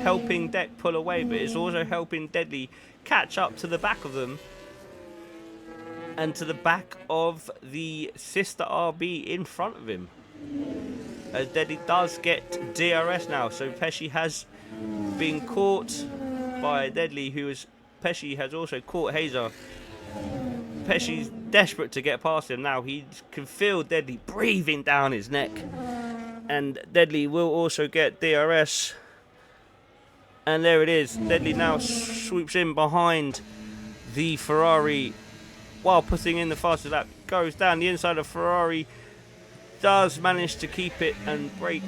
helping Deck pull away, but it's also helping Deadly catch up to the back of them and to the back of the sister RB in front of him. As Deadly does get DRS now, so Pesci has been caught by Deadly, Pesci has also caught Hazer. Pesci's desperate to get past him now. He can feel Deadly breathing down his neck. And Deadly will also get DRS. And there it is. Deadly now swoops in behind the Ferrari while putting in the fastest lap. Goes down the inside of Ferrari. Does manage to keep it and brake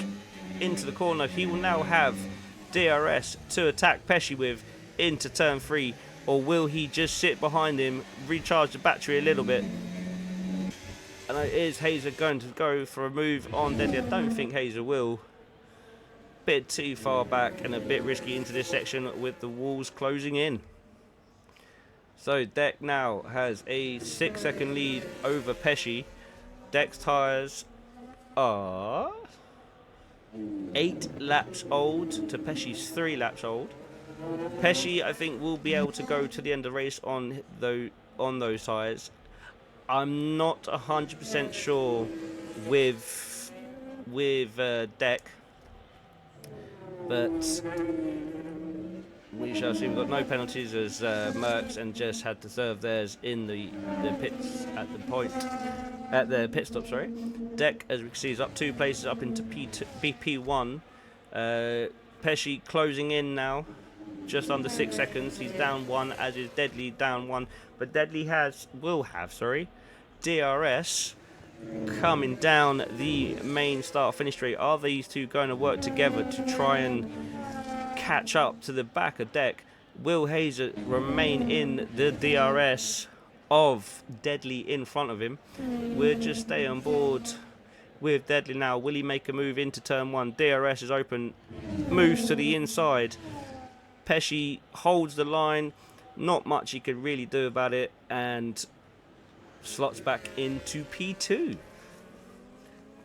into the corner. He will now have DRS to attack Pesci with into turn 3. Or will he just sit behind him, recharge the battery a little bit? And is Hazer going to go for a move on Deadly? I don't think Hazer will. Bit too far back and a bit risky into this section with the walls closing in. So Deck now has a 6-second lead over Pesci. Deck's tyres are 8 laps old to Pesci's 3 laps old. Pesci, I think, will be able to go to the end of the race on those tyres. I'm not 100% sure with Deck, but we shall see. We've got no penalties as Merckx and Jess had to serve theirs in the pits at the pit stop. Sorry, Deck, as we can see, is up 2 places up into P1. Pesci closing in now. Just under 6 seconds. He's down 1, as is Deadly down 1. But Deadly will have DRS coming down the main start-finish straight. Are these two going to work together to try and catch up to the back of Deck? Will Hazer remain in the DRS of Deadly in front of him? We'll just stay on board with Deadly now. Will he make a move into turn 1? DRS is open. Moves to the inside. Pesci holds the line, not much he could really do about it, and slots back into P2.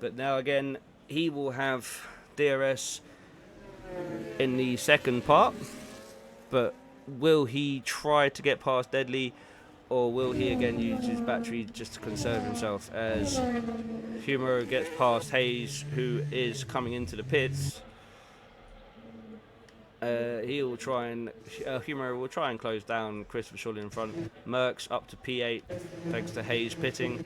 But now again, he will have DRS in the second part, but will he try to get past Deadly, or will he again use his battery just to conserve himself as Humo gets past Hayes, who is coming into the pits? Humo will try and close down Christopher Shorley in front. Merckx up to P8 thanks to Hayes pitting.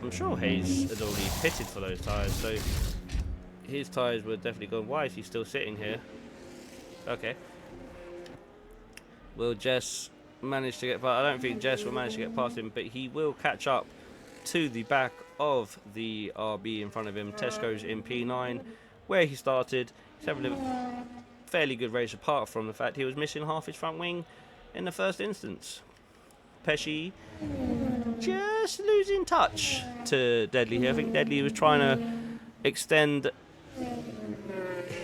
I'm sure Hayes had already pitted for those tyres, so his tyres were definitely gone. Why is he still sitting here? Okay. Will Jess manage to get past? I don't think Jess will manage to get past him, but he will catch up to the back of the RB in front of him. Tesco's in P9, where he started. He's having a fairly good race, apart from the fact he was missing half his front wing in the first instance. Pesci just losing touch to Deadly here. I think Deadly was trying to extend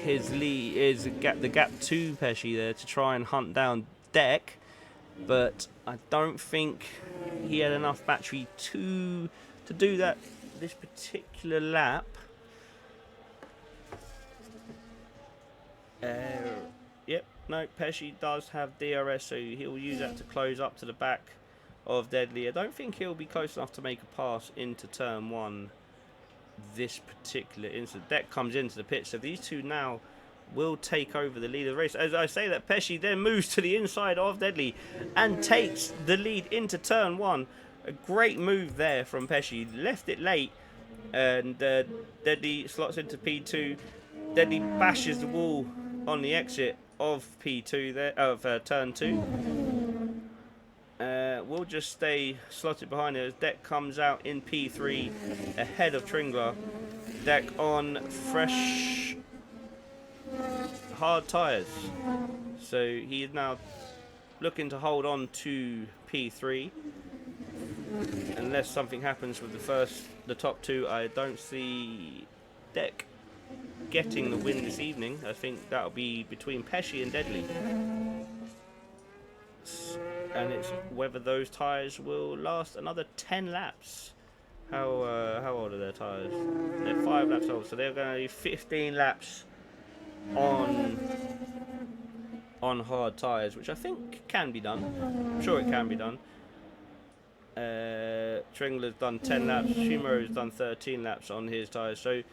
his lead, the gap to Pesci there to try and hunt down Deck, but I don't think he had enough battery to do that this particular lap. Yep, no, Pesci does have DRS, so he'll use that to close up to the back of Deadly. I don't think he'll be close enough to make a pass into turn 1 this particular instant. Deck comes into the pit, so these two now will take over the lead of the race. As I say that, Pesci then moves to the inside of Deadly and takes the lead into turn 1. A great move there from Pesci. Left it late, and Deadly slots into P2. Deadly bashes the wall on the exit of P2 there, of turn 2. will just stay slotted behind it as Deck comes out in P3 ahead of Tringler. Deck on fresh hard tyres, so he is now looking to hold on to P3 unless something happens with the top two. I don't see Deck getting the win this evening. I think that'll be between Pesci and Deadly, and it's whether those tyres will last another 10 laps. How old are their tyres? They're 5 laps old, so they're going to be 15 laps on hard tyres, which I think can be done. I'm sure it can be done. Tringler's done 10 laps, Schumacher's done 13 laps on his tyres, so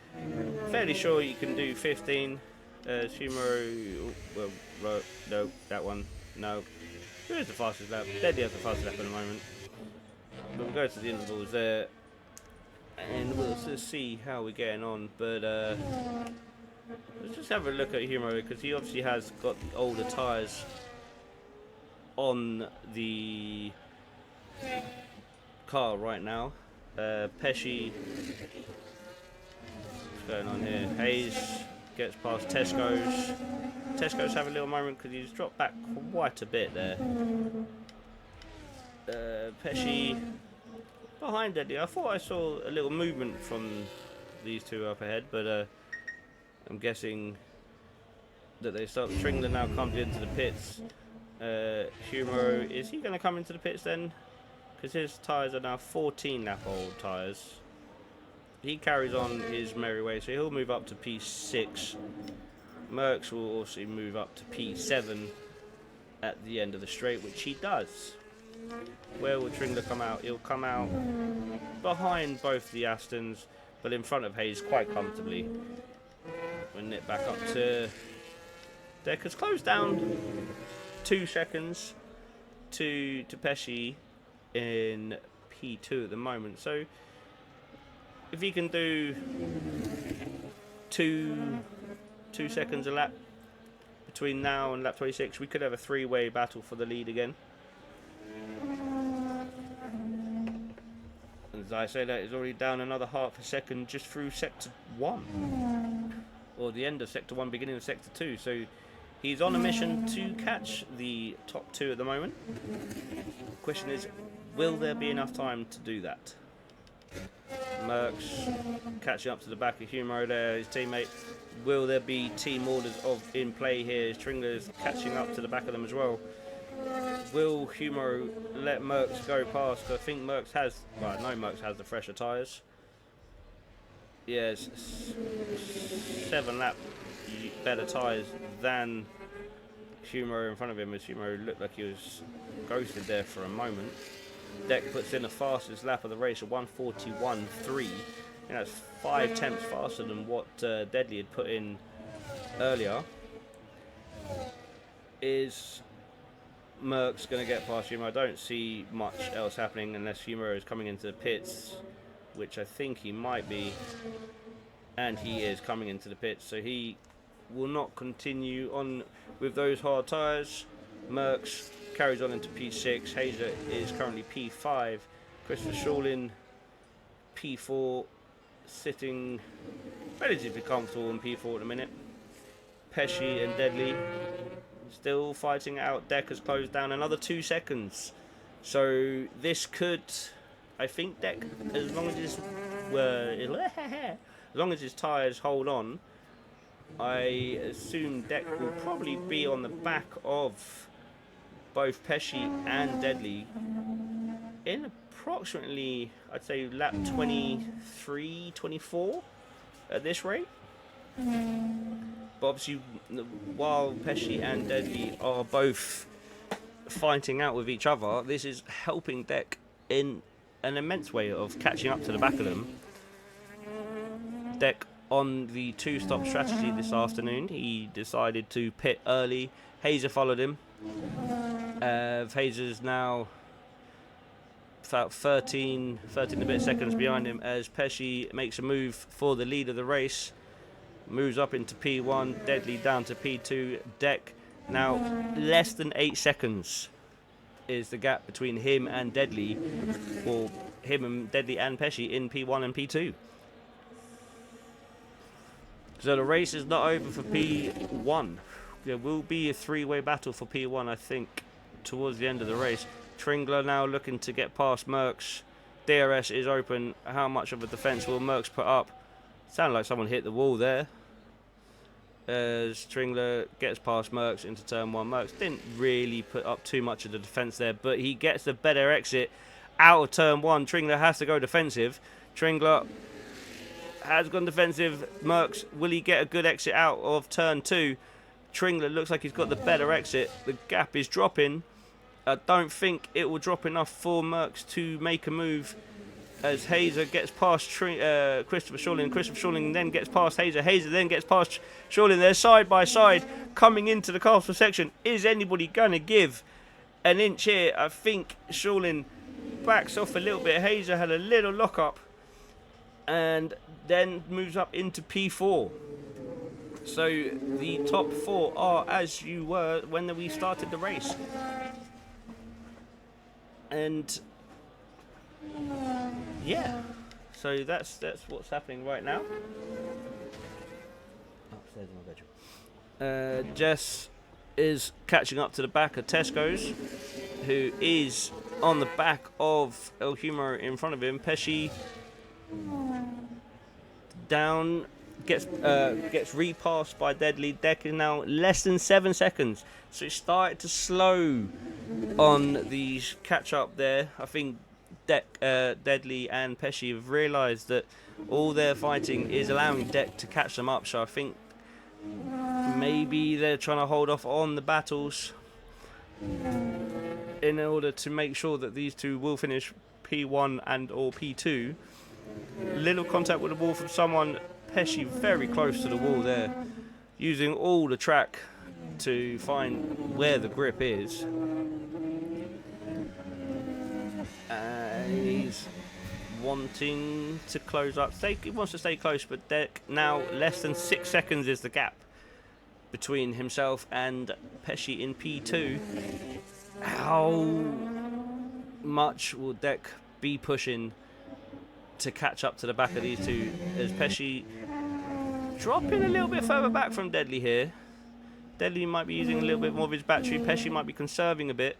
fairly sure you can do 15. Schumacher, well, no, that one, no. Who is the fastest lap? Deadly has the fastest lap at the moment. But we'll go to the intervals there, and we'll just see how we're getting on. But let's just have a look at Schumacher, because he obviously has got the older tyres on the car right now. Pesci, what's going on here? Hayes gets past Tesco's. Tesco's have a little moment because he's dropped back quite a bit there. Pesci behind Deadly. I thought I saw a little movement from these two up ahead, but I'm guessing that they start. Tringler now comes into the pits. Schumacher, is he going to come into the pits then? Because his tyres are now 14 lap old tyres. He carries on his merry way, so he'll move up to P6. Merckx will also move up to P7 at the end of the straight, which he does. Where will Tringler come out? He'll come out behind both the Astons, but in front of Hayes quite comfortably. We'll nip back up to Deck. Has closed down 2 seconds to Pesci in P2 at the moment. So if he can do 2 seconds a lap between now and lap 26, we could have a 3-way battle for the lead again. As I say, that is already down another half a second just through sector 1, or the end of sector 1, beginning of sector 2. So he's on a mission to catch the top 2 at the moment. The question is, will there be enough time to do that? Merckx catching up to the back of Schumacher there, his teammate. Will there be team orders in play here? Tringler's catching up to the back of them as well. Will Schumacher let Merckx go past? I think Merckx has, well, I know Merckx has the fresher tyres. Yes, 7 lap better tyres than Schumacher in front of him, as Schumacher looked like he was ghosted there for a moment. Deck puts in the fastest lap of the race, a 1:41.3. And that's 5 tenths faster than what Deadly had put in earlier. Is Merckx going to get past Schumacher? I don't see much else happening unless Schumacher is coming into the pits, which I think he might be. And he is coming into the pits, so he will not continue on with those hard tyres. Merckx carries on into P6. Hazer is currently P5. Christopher Schulin P4, sitting relatively comfortable in P4 at the minute. Pesci and Deadly still fighting out. Deck has closed down another 2 seconds. So this could, I think Deck, as long as his tyres hold on, I assume Deck will probably be on the back of both Pesci and Deadly in approximately, I'd say, lap 23, 24 at this rate. But obviously, while Pesci and Deadly are both fighting out with each other, this is helping Deck in an immense way of catching up to the back of them. Deck on the 2-stop strategy this afternoon. He decided to pit early. Hazer followed him. Hazer's now about 13 and a bit seconds behind him as Pesci makes a move for the lead of the race. Moves up into P1, Deadly down to P2. Deck now less than 8 seconds is the gap between him and Deadly, or him and Deadly and Pesci in P1 and P2. So the race is not over for P1. There will be a three-way battle for P1, I think, towards the end of the race. Tringler now looking to get past Merckx. DRS is open. How much of a defence will Merckx put up? Sounded like someone hit the wall there. As Tringler gets past Merckx into turn 1. Merckx didn't really put up too much of the defence there, but he gets the better exit out of turn 1. Tringler has to go defensive. Tringler has gone defensive. Merckx, will he get a good exit out of turn 2? Tringler looks like he's got the better exit. The gap is dropping. I don't think it will drop enough for Merckx to make a move, as Hazer gets past Christopher Shorling. Christopher Shorling then gets past Hazer. Hazer then gets past Shorling. They're side by side coming into the castle section. Is anybody going to give an inch here? I think Shorling backs off a little bit. Hazer had a little lock up and then moves up into P4. So the top 4 are as you were when we started the race. And yeah, so that's what's happening right now. Upstairs in my bedroom. Jess is catching up to the back of Tesco's, who is on the back of El Humo in front of him. Pesci down, gets repassed by Deadly. Deck is now less than 7 seconds, so it started to slow on the catch up there. I think Deadly and Pesci have realised that all their fighting is allowing Deck to catch them up, so I think maybe they're trying to hold off on the battles in order to make sure that these two will finish P1 and or P2. Little contact with the wall from someone. Pesci very close to the wall there, using all the track to find where the grip is. He's wanting to close up. He wants to stay close, but Deck now less than 6 seconds is the gap between himself and Pesci in P2. How much will Deck be pushing to catch up to the back of these two, as Pesci dropping a little bit further back from Deadly here. Deadly might be using a little bit more of his battery. Pesci might be conserving a bit.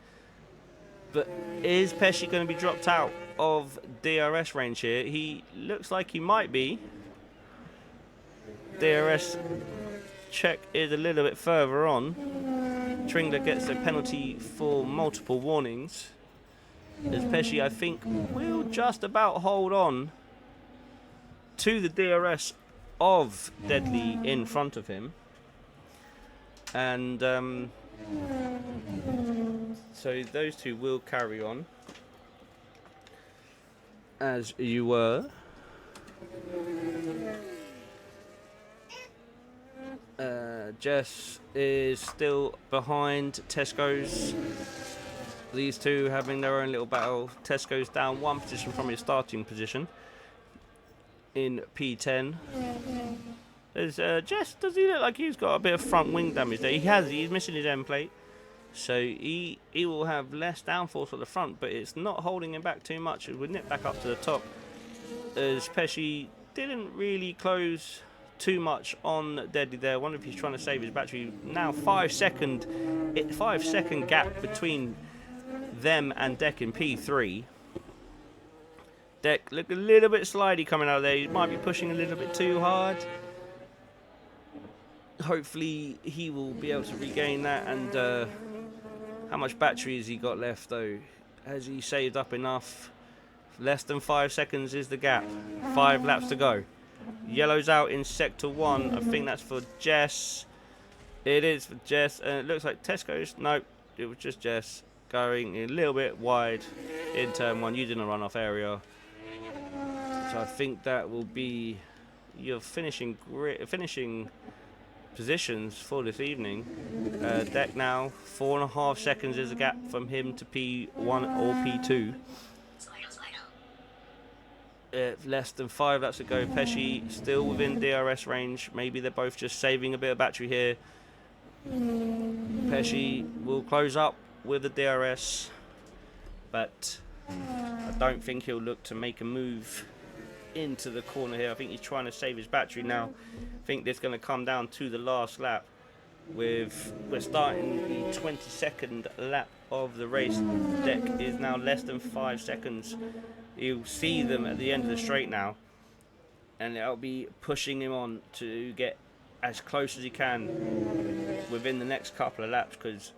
But is Pesci going to be dropped out of DRS range here? He looks like he might be. DRS check is a little bit further on. Tringler gets a penalty for multiple warnings, as Pesci, I think, will just about hold on to the DRS of Deadly in front of him. And so those two will carry on as you were. Jess is still behind Tesco's. These two having their own little battle. Tesco's down 1 position from his starting position in P10. Jess, does he look like he's got a bit of front wing damage there? He's missing his end plate. So he will have less downforce at the front, but it's not holding him back too much. It would nip back up to the top, as Pesci didn't really close too much on Deadly there. I wonder if he's trying to save his battery. Now 5 second gap between them and Deck in P3. Deck look a little bit slidey coming out there. He might be pushing a little bit too hard. Hopefully he will be able to regain that. And how much battery has he got left though? Has he saved up enough? Less than 5 seconds is the gap. 5 laps to go. Yellow's out in sector 1. I think that's for Jess. It is for Jess. And it looks like Tesco's. Nope, it was just Jess going a little bit wide in turn 1, using a runoff area. So I think that will be your finishing positions for this evening. Deck now 4.5 seconds is a gap from him to P1 or P2. Less than 5 laps to go. Pesci still within DRS range. Maybe they're both just saving a bit of battery here. Pesci will close up with the DRS. but I don't think he'll look to make a move into the corner here. I think he's trying to save his battery now. I think this is going to come down to the last lap. We're starting the 22nd lap of the race. Deck is now less than 5 seconds. You'll see them at the end of the straight now, and it'll be pushing him on to get as close as he can within the next couple of laps, because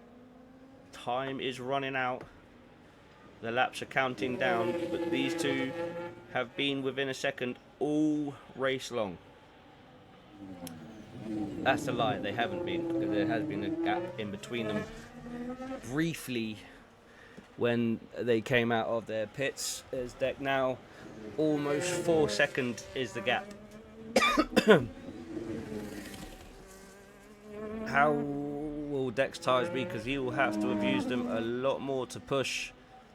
time is running out. The laps are counting down, but these two have been within a second all race long. That's a lie, they haven't been, because there has been a gap in between them briefly when they came out of their pits. As Deck now, almost 4 seconds is the gap. How will Deck's tyres be? Because he will have to have used them a lot more to push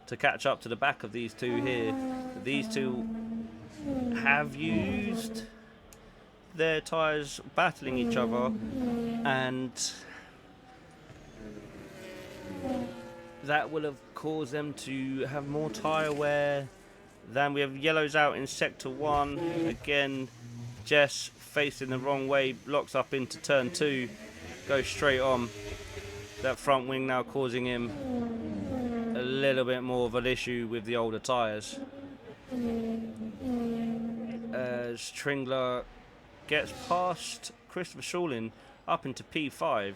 to catch up to the back of these two here. These two have used their tyres battling each other, and that will have caused them to have more tyre wear than we have. Yellows out in sector 1. Again, Jess facing the wrong way, blocks up into turn 2, goes straight on. That front wing now causing him a little bit more of an issue with the older tyres. As Tringler gets past Christopher Shawlin up into P5.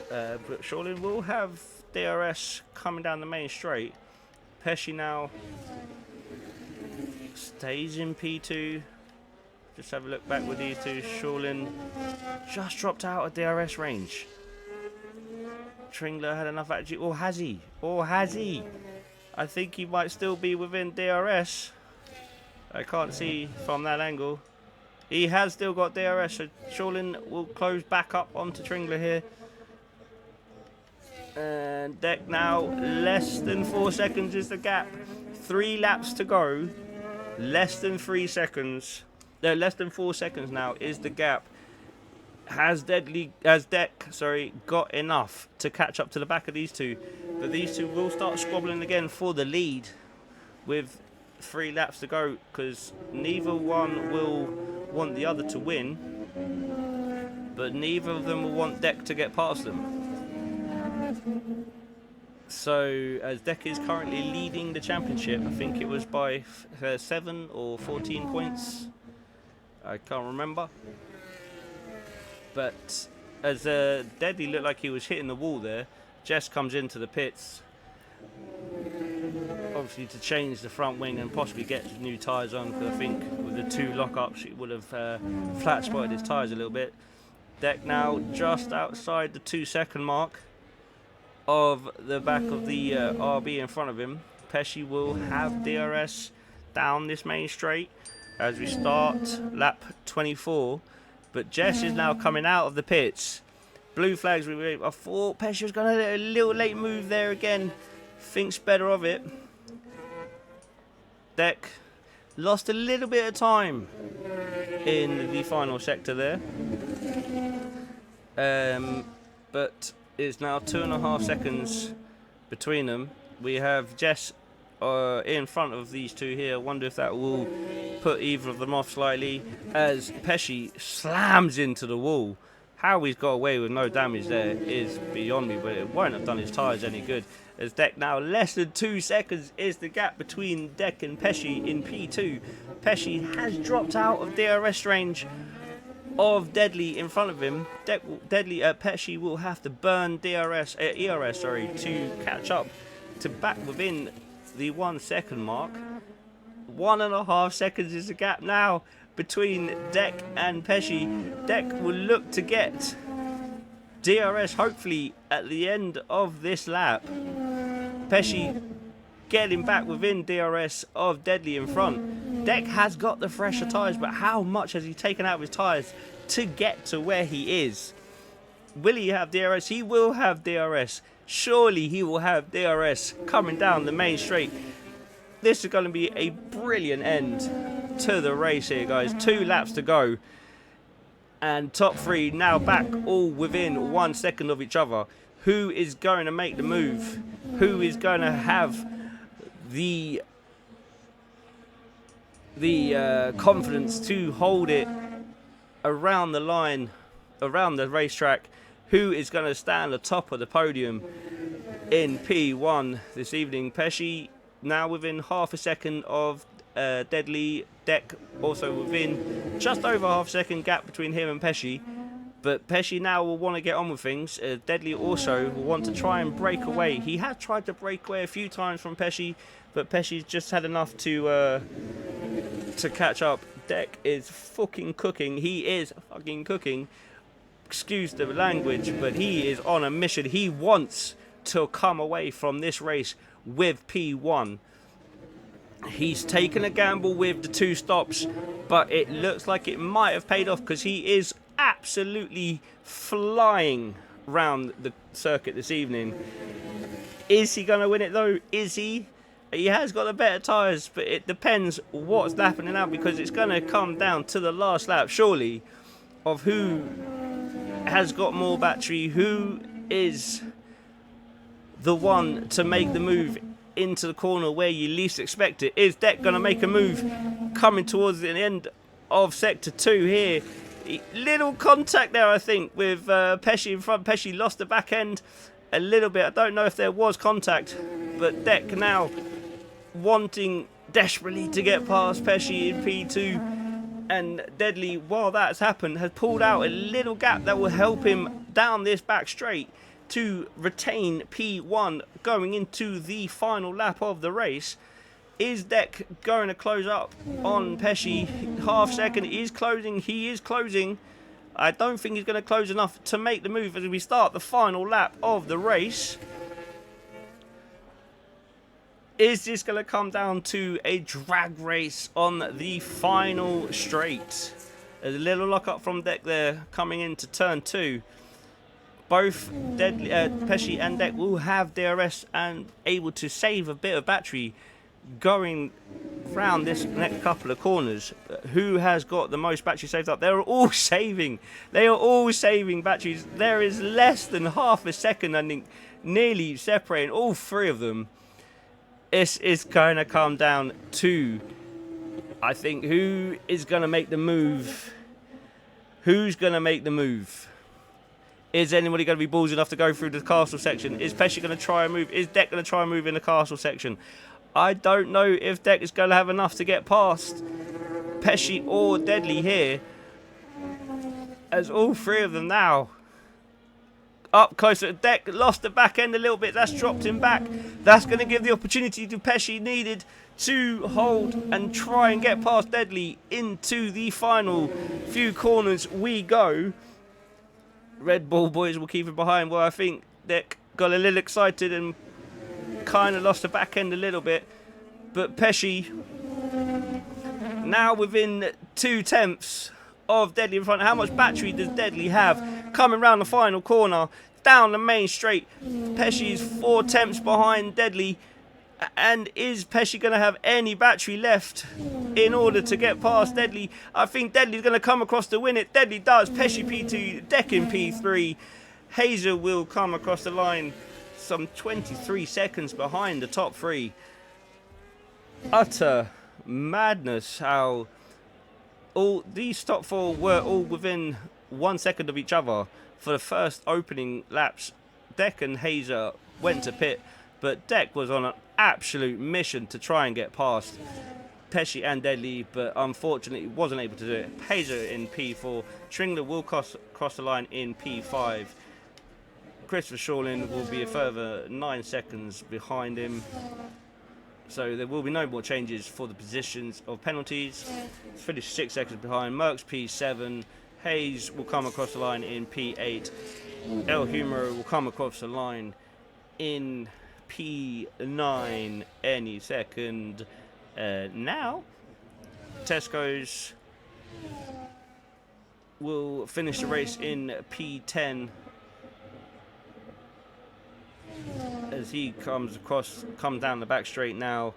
But Shawlin will have DRS coming down the main straight. Pesci now stays in P2. Just have a look back with these two. Shawlin just dropped out of DRS range. Tringler had enough attitude. Or has he? Or has he? I think he might still be within DRS. I can't see from that angle. He has still got DRS, so Shawlin will close back up onto Tringler here. And Deck now, less than 4 seconds is the gap. 3 laps to go. Less than 3 seconds. No, less than 4 seconds now is the gap. Has Deck got enough to catch up to the back of these two? But these two will start squabbling again for the lead with 3 laps to go, because neither one will want the other to win, but neither of them will want Deck to get past them. So as Deck is currently leading the championship, I think it was by 7 or 14 points, I can't remember. But as Deadly looked like he was hitting the wall there, Jess comes into the pits, obviously to change the front wing and possibly get new tyres on, because I think with the 2 lockups it would have flat spotted his tyres a little bit. Deck now just outside the 2 second mark of the back of the RB in front of him. Pesci will have DRS down this main straight as we start lap 24. But Jess is now coming out of the pits. Blue flags. I thought Pesci was going to let a little late move there again. Thinks better of it. Deck lost a little bit of time in the final sector there. But it's now 2.5 seconds between them. We have Jess in front of these two here. I wonder if that will put either of them off slightly, as Pesci slams into the wall. How he's got away with no damage there is beyond me, but it won't have done his tyres any good. As Deck now, less than 2 seconds is the gap between Deck and Pesci in P2. Pesci has dropped out of DRS range of Deadly in front of him. Pesci will have to burn ERS to catch up to back within the 1 second mark. 1.5 seconds is the gap now between Deck and Pesci. Deck will look to get DRS hopefully at the end of this lap. Pesci getting back within DRS of Deadly in front. Deck has got the fresher tyres, but how much has he taken out of his tyres to get to where he is? Will he have DRS? He will have DRS. Surely he will have DRS coming down the main straight. This is going to be a brilliant end to the race here, guys. 2 laps to go. And top 3 now back all within 1 second of each other. who is going to make the move, who is going to have the confidence to hold it around the line, around the racetrack, who is going to stand atop of the podium in P1 this evening. Pesci now within half a second of Deadly. Deck also within just over half a second gap between him and Pesci. But Pesci now will want to get on with things. Deadly also will want to try and break away. He has tried to break away a few times from Pesci, but Pesci's just had enough to catch up. Deck is fucking cooking. He is fucking cooking. Excuse the language, but he is on a mission. He wants to come away from this race with P1. He's taken a gamble with the 2 stops, but it looks like it might have paid off because he is absolutely flying round the circuit this evening. Is he going to win it though? Is he? He has got the better tyres, but it depends what's happening now, because it's going to come down to the last lap, surely, of who has got more battery, who is the one to make the move into the corner where you least expect it. Is Deck going to make a move coming towards the end of sector 2 here? Little contact there, I think, with Pesci in front. Pesci lost the back end a little bit. I don't know if there was contact, but Deck now wanting desperately to get past Pesci in P2, and Deadly, while that's happened, has pulled out a little gap that will help him down this back straight to retain P1 going into the final lap of the race. Is Deck going to close up on Pesci? Half second, he is closing. I don't think he's going to close enough to make the move as we start the final lap of the race. Is this going to come down to a drag race on the final straight? There's a little lock up from Deck there coming into turn 2. Both Pesci and Deck will have DRS and able to save a bit of battery going round this next couple of corners. Who has got the most battery saved up? They are all saving batteries. There is less than half a second, I think, nearly separating all 3 of them. This is going to come down to, I think, who is going to make the move. Who's going to make the move? Is anybody going to be balls enough to go through the castle section? Is Pesci going to try and move? Is Deck going to try and move in the castle section? I don't know if Deck is going to have enough to get past Pesci or Deadly here, as all 3 of them now up closer. Deck lost the back end a little bit. That's dropped him back. That's going to give the opportunity to Pesci needed to hold and try and get past Deadly into the final few corners we go. Red Bull boys will keep it behind. Well, I think Deck got a little excited and kind of lost the back end a little bit. But Pesci now within 2/10 of Deadly in front. How much battery does Deadly have coming round the final corner down the main straight? Pesci is 4/10 behind Deadly. And is Pesci going to have any battery left in order to get past Deadly? I think Deadly's going to come across to win it. Deadly does. Pesci P2, Deck in P3. Hazer will come across the line some 23 seconds behind the top 3. Utter madness how all these top 4 were all within 1 second of each other for the first opening laps. Deck and Hazer went to pit, but Deck was on an absolute mission to try and get past Pesci and Deadly, but unfortunately wasn't able to do it. Hazer in P4. Tringler will cross the line in P5. Christopher Shawlin will be a further 9 seconds behind him. So there will be no more changes for the positions of penalties. Finished 6 seconds behind. Merckx P7. Hayes will come across the line in P8. El Humero will come across the line in P9 any second now. Tesco's will finish the race in P10 as he comes down the back straight now,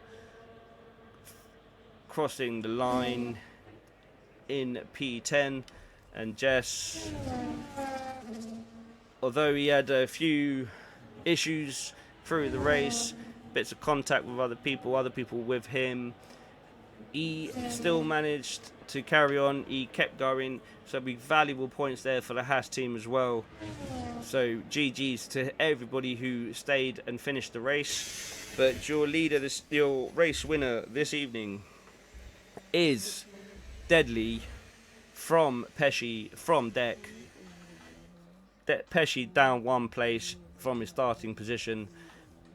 crossing the line in P10. And Jess, although he had a few issues through the race, bits of contact with other people with him. He still managed to carry on. He kept going. So big valuable points there for the Haas team as well. So GG's to everybody who stayed and finished the race. But your leader, your race winner this evening is Deadly from Pesci from deck. Pesci down 1 place from his starting position.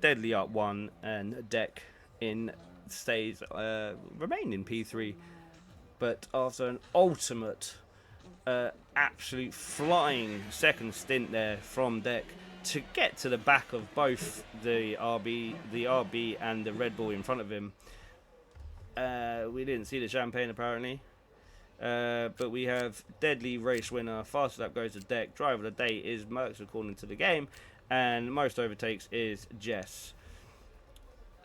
Deadly up 1, and Deck stays remain in P3. But after an ultimate, absolute flying second stint there from Deck to get to the back of both the RB and the Red Bull in front of him. We didn't see the champagne apparently. But we have Deadly race winner, fastest lap goes to Deck, driver of the day is Merckx according to the game, and most overtakes is Jess.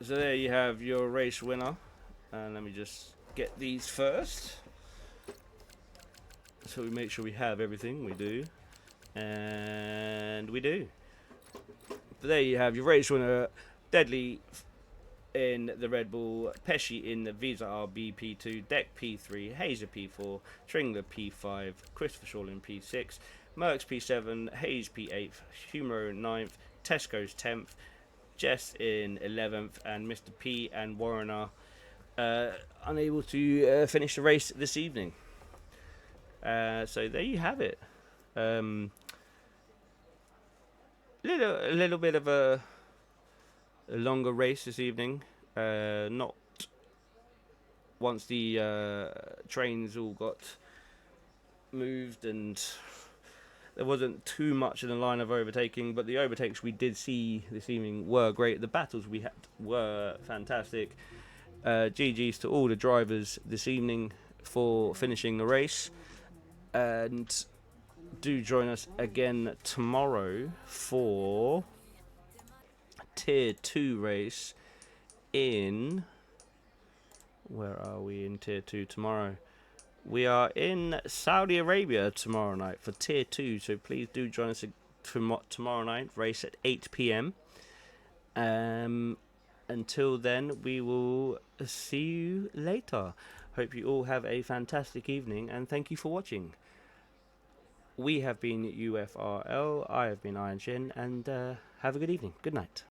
So there you have your race winner, and let me just get these first, so we make sure we have everything. We do, and we do. But there you have your race winner, Deadly in the Red Bull, Pesci in the Visa RB P2, Deck P3, Hazer P4, Tringler P5, Christopher Shawlin P6, Merckx P7, Hayes P8, Humero 9th, Tesco's 10th, Jess in 11th, and Mr. P and Warrener unable to finish the race this evening. So there you have it. A little bit of a longer race this evening. Not once the trains all got moved, and there wasn't too much in the line of overtaking, but the overtakes we did see this evening were great. The battles we had were fantastic. GG's to all the drivers this evening for finishing the race, and do join us again tomorrow for Tier 2 race in... Where are we in Tier 2 tomorrow? We are in Saudi Arabia tomorrow night for Tier 2, so please do join us tomorrow night, race at 8 PM. Until then, we will see you later. Hope you all have a fantastic evening, and thank you for watching. We have been UFRL, I have been Iron Shin, and have a good evening. Good night.